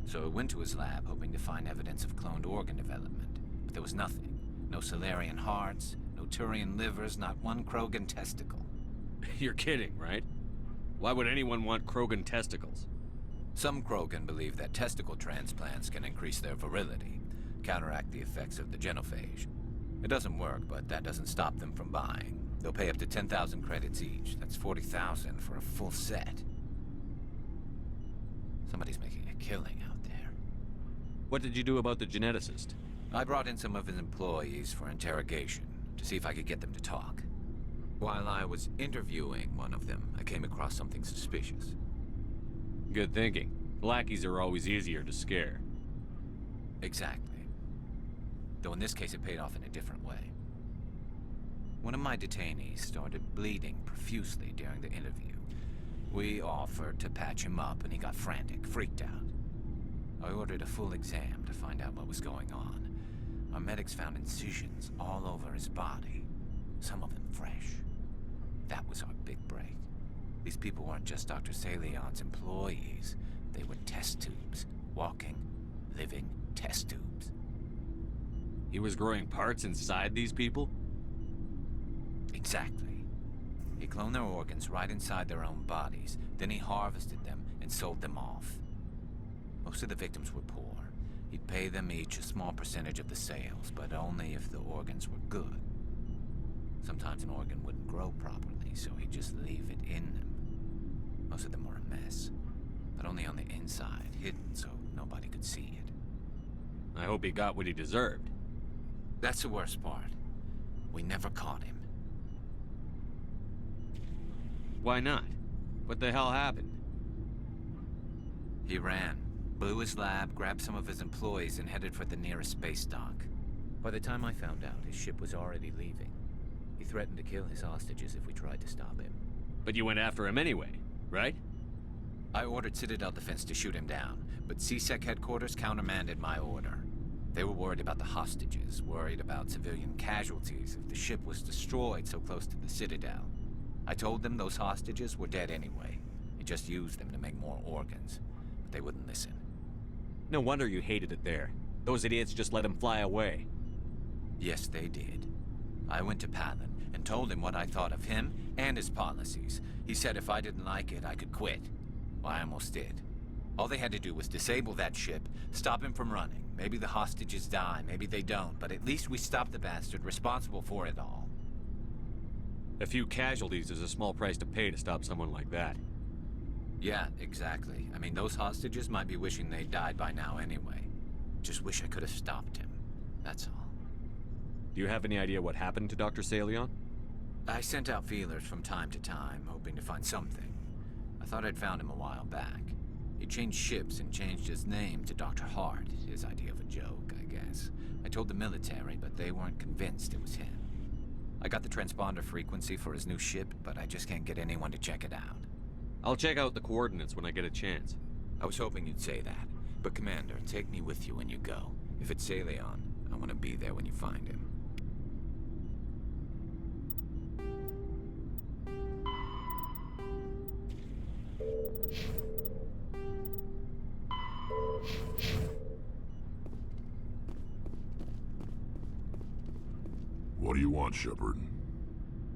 So I went to his lab hoping to find evidence of cloned organ development, but there was nothing. No Salarian hearts, no Thorian livers, not one Krogan testicle. You're kidding, right? Why would anyone want Krogan testicles? Some Krogan believe that testicle transplants can increase their virility, counteract the effects of the genophage. It doesn't work, but that doesn't stop them from buying. They'll pay up to 10,000 credits each. That's 40,000 for a full set. Somebody's making a killing out there. What did you do about the geneticist? I brought in some of his employees for interrogation, to see if I could get them to talk. While I was interviewing one of them, I came across something suspicious. Good thinking. Lackeys are always easier to scare. Exactly. Though in this case it paid off in a different way. One of my detainees started bleeding profusely during the interview. We offered to patch him up and he got frantic, freaked out. I ordered a full exam to find out what was going on. Our medics found incisions all over his body, some of them fresh. That was our big break. These people weren't just Dr. Salion's employees. They were test tubes. Walking, living test tubes. He was growing parts inside these people? Exactly. He cloned their organs right inside their own bodies. Then he harvested them and sold them off. Most of the victims were poor. He'd pay them each a small percentage of the sales, but only if the organs were good. Sometimes an organ wouldn't grow properly, so he'd just leave it in them. Most of them were a mess, but only on the inside, hidden so nobody could see it. I hope he got what he deserved. That's the worst part. We never caught him. Why not? What the hell happened? He ran, blew his lab, grabbed some of his employees, and headed for the nearest space dock. By the time I found out, his ship was already leaving. He threatened to kill his hostages if we tried to stop him. But you went after him anyway, right? I ordered Citadel Defense to shoot him down, but CSEC headquarters countermanded my order. They were worried about the hostages, worried about civilian casualties if the ship was destroyed so close to the Citadel. I told them those hostages were dead anyway. He just used them to make more organs, but they wouldn't listen. No wonder you hated it there. Those idiots just let him fly away. Yes, they did. I went to Palin and told him what I thought of him and his policies. He said if I didn't like it, I could quit. Well, I almost did. All they had to do was disable that ship, stop him from running. Maybe the hostages die, maybe they don't, but at least we stopped the bastard responsible for it all. A few casualties is a small price to pay to stop someone like that. Yeah, exactly. I mean, those hostages might be wishing they died by now anyway. Just wish I could have stopped him. That's all. Do you have any idea what happened to Dr. Salion? I sent out feelers from time to time, hoping to find something. I thought I'd found him a while back. He changed ships and changed his name to Dr. Hart, his idea of a joke, I guess. I told the military, but they weren't convinced it was him. I got the transponder frequency for his new ship, but I just can't get anyone to check it out. I'll check out the coordinates when I get a chance. I was hoping you'd say that. But Commander, take me with you when you go. If it's Salion, I want to be there when you find him. What do you want, Shepard?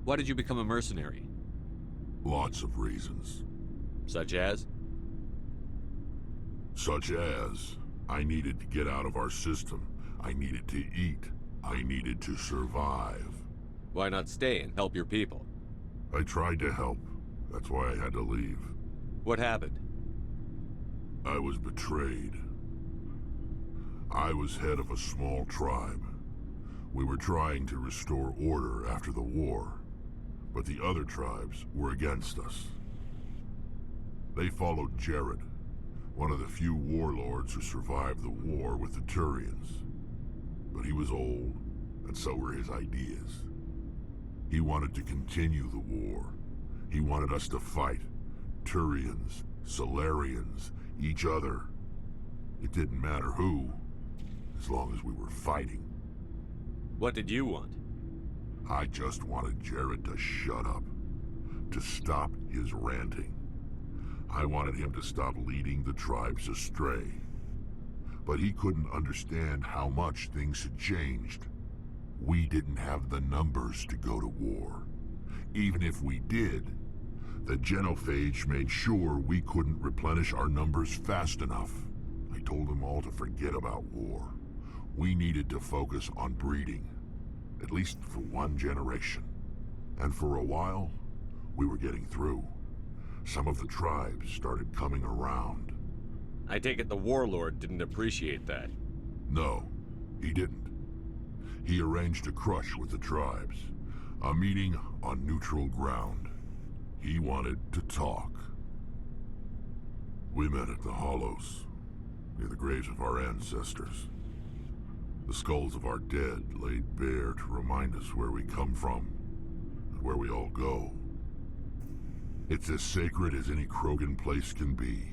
Why did you become a mercenary? Lots of reasons. Such as? Such as, I needed to get out of our system. I needed to eat. I needed to survive. Why not stay and help your people? I tried to help. That's why I had to leave. What happened? I was betrayed. I was head of a small tribe. We were trying to restore order after the war, but the other tribes were against us. They followed Jared, one of the few warlords who survived the war with the Thorians. But he was old, and so were his ideas. He wanted to continue the war. He wanted us to fight. Thorians, Solarians, each other. It didn't matter who, as long as we were fighting. What did you want? I just wanted Jared to shut up, to stop his ranting. I wanted him to stop leading the tribes astray. But he couldn't understand how much things had changed. We didn't have the numbers to go to war. Even if we did, The genophage made sure we couldn't replenish our numbers fast enough. I told them all to forget about war. We needed to focus on breeding, at least for one generation. And for a while, we were getting through. Some of the tribes started coming around. I take it the warlord didn't appreciate that. No, he didn't. He arranged a crush with the tribes. A meeting on neutral ground. He wanted to talk. We met at the Hollows, near the graves of our ancestors. The skulls of our dead laid bare to remind us where we come from, and where we all go. It's as sacred as any Krogan place can be.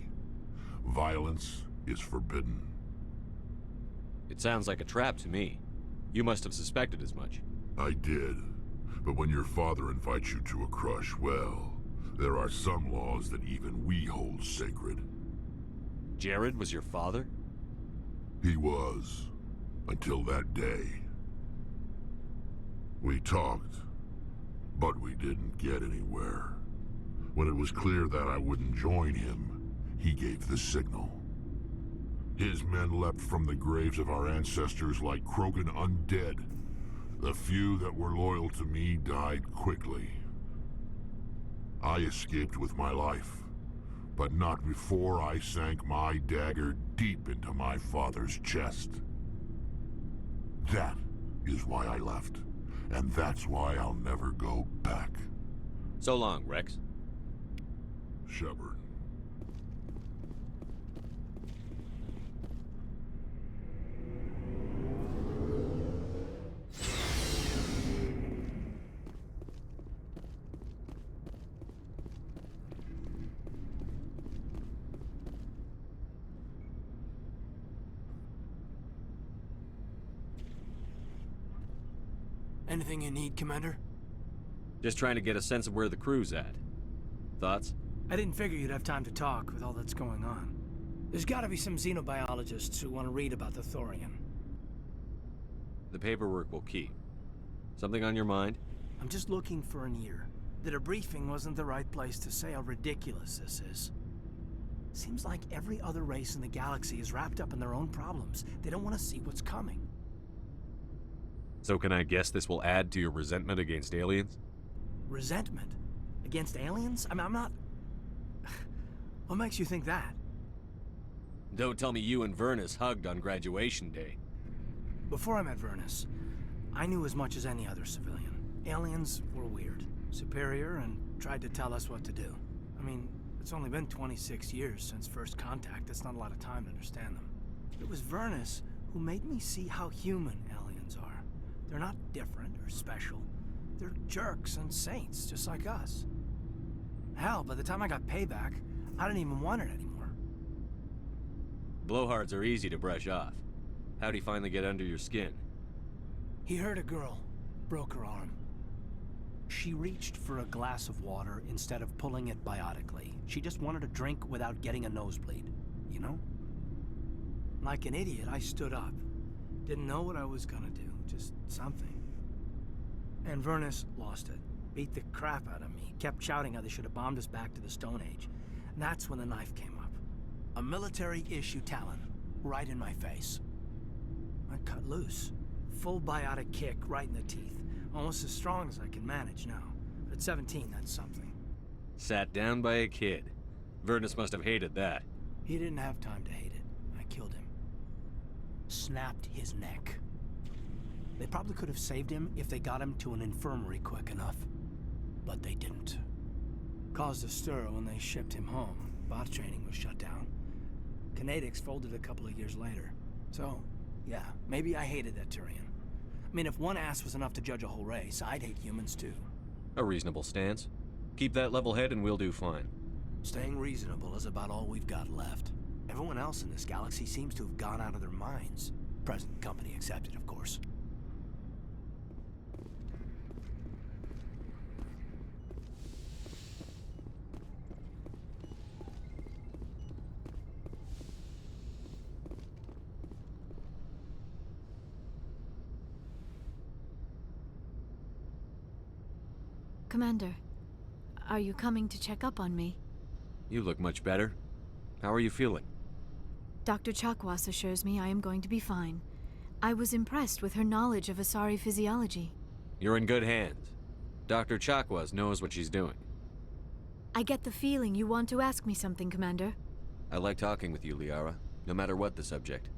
Violence is forbidden. It sounds like a trap to me. You must have suspected as much. I did. But when your father invites you to a crush, well, there are some laws that even we hold sacred. Jared was your father? He was. Until that day. We talked, but we didn't get anywhere. When it was clear that I wouldn't join him, he gave the signal. His men leapt from the graves of our ancestors like Krogan undead. The few that were loyal to me died quickly. I escaped with my life, but not before I sank my dagger deep into my father's chest. That is why I left, and that's why I'll never go back. So long, Rex. Shepard. Anything you need, Commander? Just trying to get a sense of where the crew's at. Thoughts? I didn't figure you'd have time to talk with all that's going on. There's gotta be some xenobiologists who want to read about the Thorian. The paperwork will keep. Something on your mind? I'm just looking for an ear. The debriefing wasn't the right place to say how ridiculous this is. Seems like every other race in the galaxy is wrapped up in their own problems. They don't want to see what's coming. So can I guess this will add to your resentment against aliens? Resentment? Against aliens? I'm not... What makes you think that? Don't tell me you and Vernus hugged on graduation day. Before I met Vernus, I knew as much as any other civilian. Aliens were weird, superior, and tried to tell us what to do. I mean, it's only been 26 years since first contact. That's not a lot of time to understand them. It was Vernus who made me see how human aliens are. They're not different or special. They're jerks and saints, just like us. Hell, by the time I got payback, I didn't even want it anymore. Blowhards are easy to brush off. How'd he finally get under your skin? He hurt a girl, broke her arm. She reached for a glass of water instead of pulling it biotically. She just wanted a drink without getting a nosebleed, you know? Like an idiot, I stood up. Didn't know what I was gonna do, just something. And Vernus lost it. Beat the crap out of me. Kept shouting how they should have bombed us back to the Stone Age. And that's when the knife came up. A military-issue talon, right in my face. I cut loose. Full biotic kick right in the teeth. Almost as strong as I can manage now. But at 17, that's something. Sat down by a kid. Vernus must have hated that. He didn't have time to hate it. I killed him. Snapped his neck. They probably could have saved him if they got him to an infirmary quick enough. But they didn't. Caused a stir when they shipped him home. Bot training was shut down. Kinetics folded a couple of years later. So, yeah, maybe I hated that Thorian. I mean, if one ass was enough to judge a whole race, I'd hate humans too. A reasonable stance. Keep that level head and we'll do fine. Staying reasonable is about all we've got left. Everyone else in this galaxy seems to have gone out of their minds. Present company accepted, of course. Commander, Are you coming to check up on me? You look much better. How are you feeling? Dr. Chakwas assures me I am going to be fine. I was impressed with her knowledge of Asari physiology. You're in good hands. Dr. Chakwas knows what she's doing. I get the feeling you want to ask me something, Commander. I like talking with you, Liara, no matter what the subject.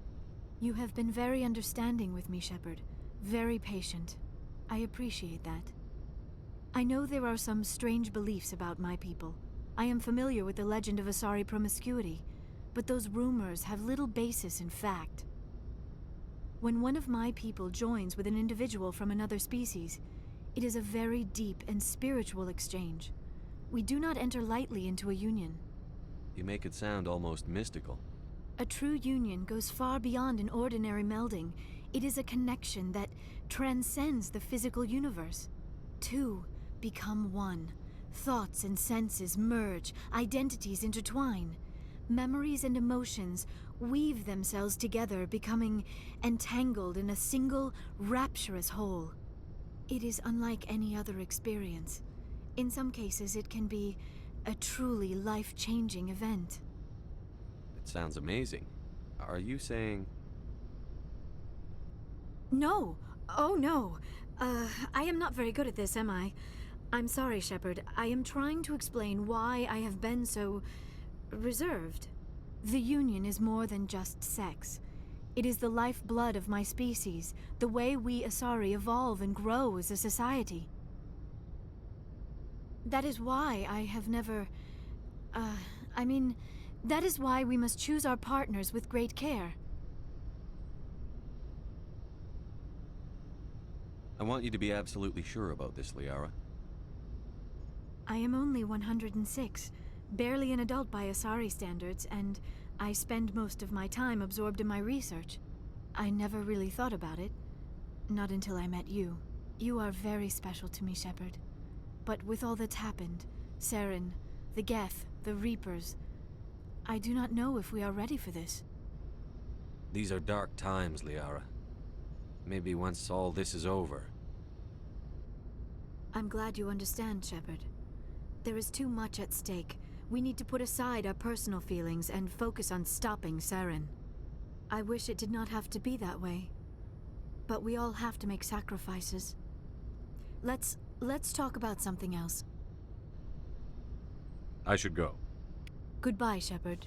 You have been very understanding with me, Shepard. Very patient. I appreciate that. I know there are some strange beliefs about my people. I am familiar with the legend of Asari promiscuity, but those rumors have little basis in fact. When one of my people joins with an individual from another species, it is a very deep and spiritual exchange. We do not enter lightly into a union. You make it sound almost mystical. A true union goes far beyond an ordinary melding. It is a connection that transcends the physical universe. Two become one. Thoughts and senses merge, identities intertwine. Memories and emotions weave themselves together, becoming entangled in a single, rapturous whole. It is unlike any other experience. In some cases, it can be a truly life-changing event. It sounds amazing. Are you saying... No! Oh, no! I am not very good at this, am I? I'm sorry, Shepard. I am trying to explain why I have been so... reserved. The Union is more than just sex. It is the lifeblood of my species, the way we Asari evolve and grow as a society. That is why I have never... that is why we must choose our partners with great care. I want you to be absolutely sure about this, Liara. I am only 106, barely an adult by Asari standards, and I spend most of my time absorbed in my research. I never really thought about it. Not until I met you. You are very special to me, Shepard. But with all that's happened, Saren, the Geth, the Reapers, I do not know if we are ready for this. These are dark times, Liara. Maybe once all this is over. I'm glad you understand, Shepard. There is too much at stake. We need to put aside our personal feelings and focus on stopping Saren. I wish it did not have to be that way. But we all have to make sacrifices. Let's talk about something else. I should go. Goodbye, Shepard.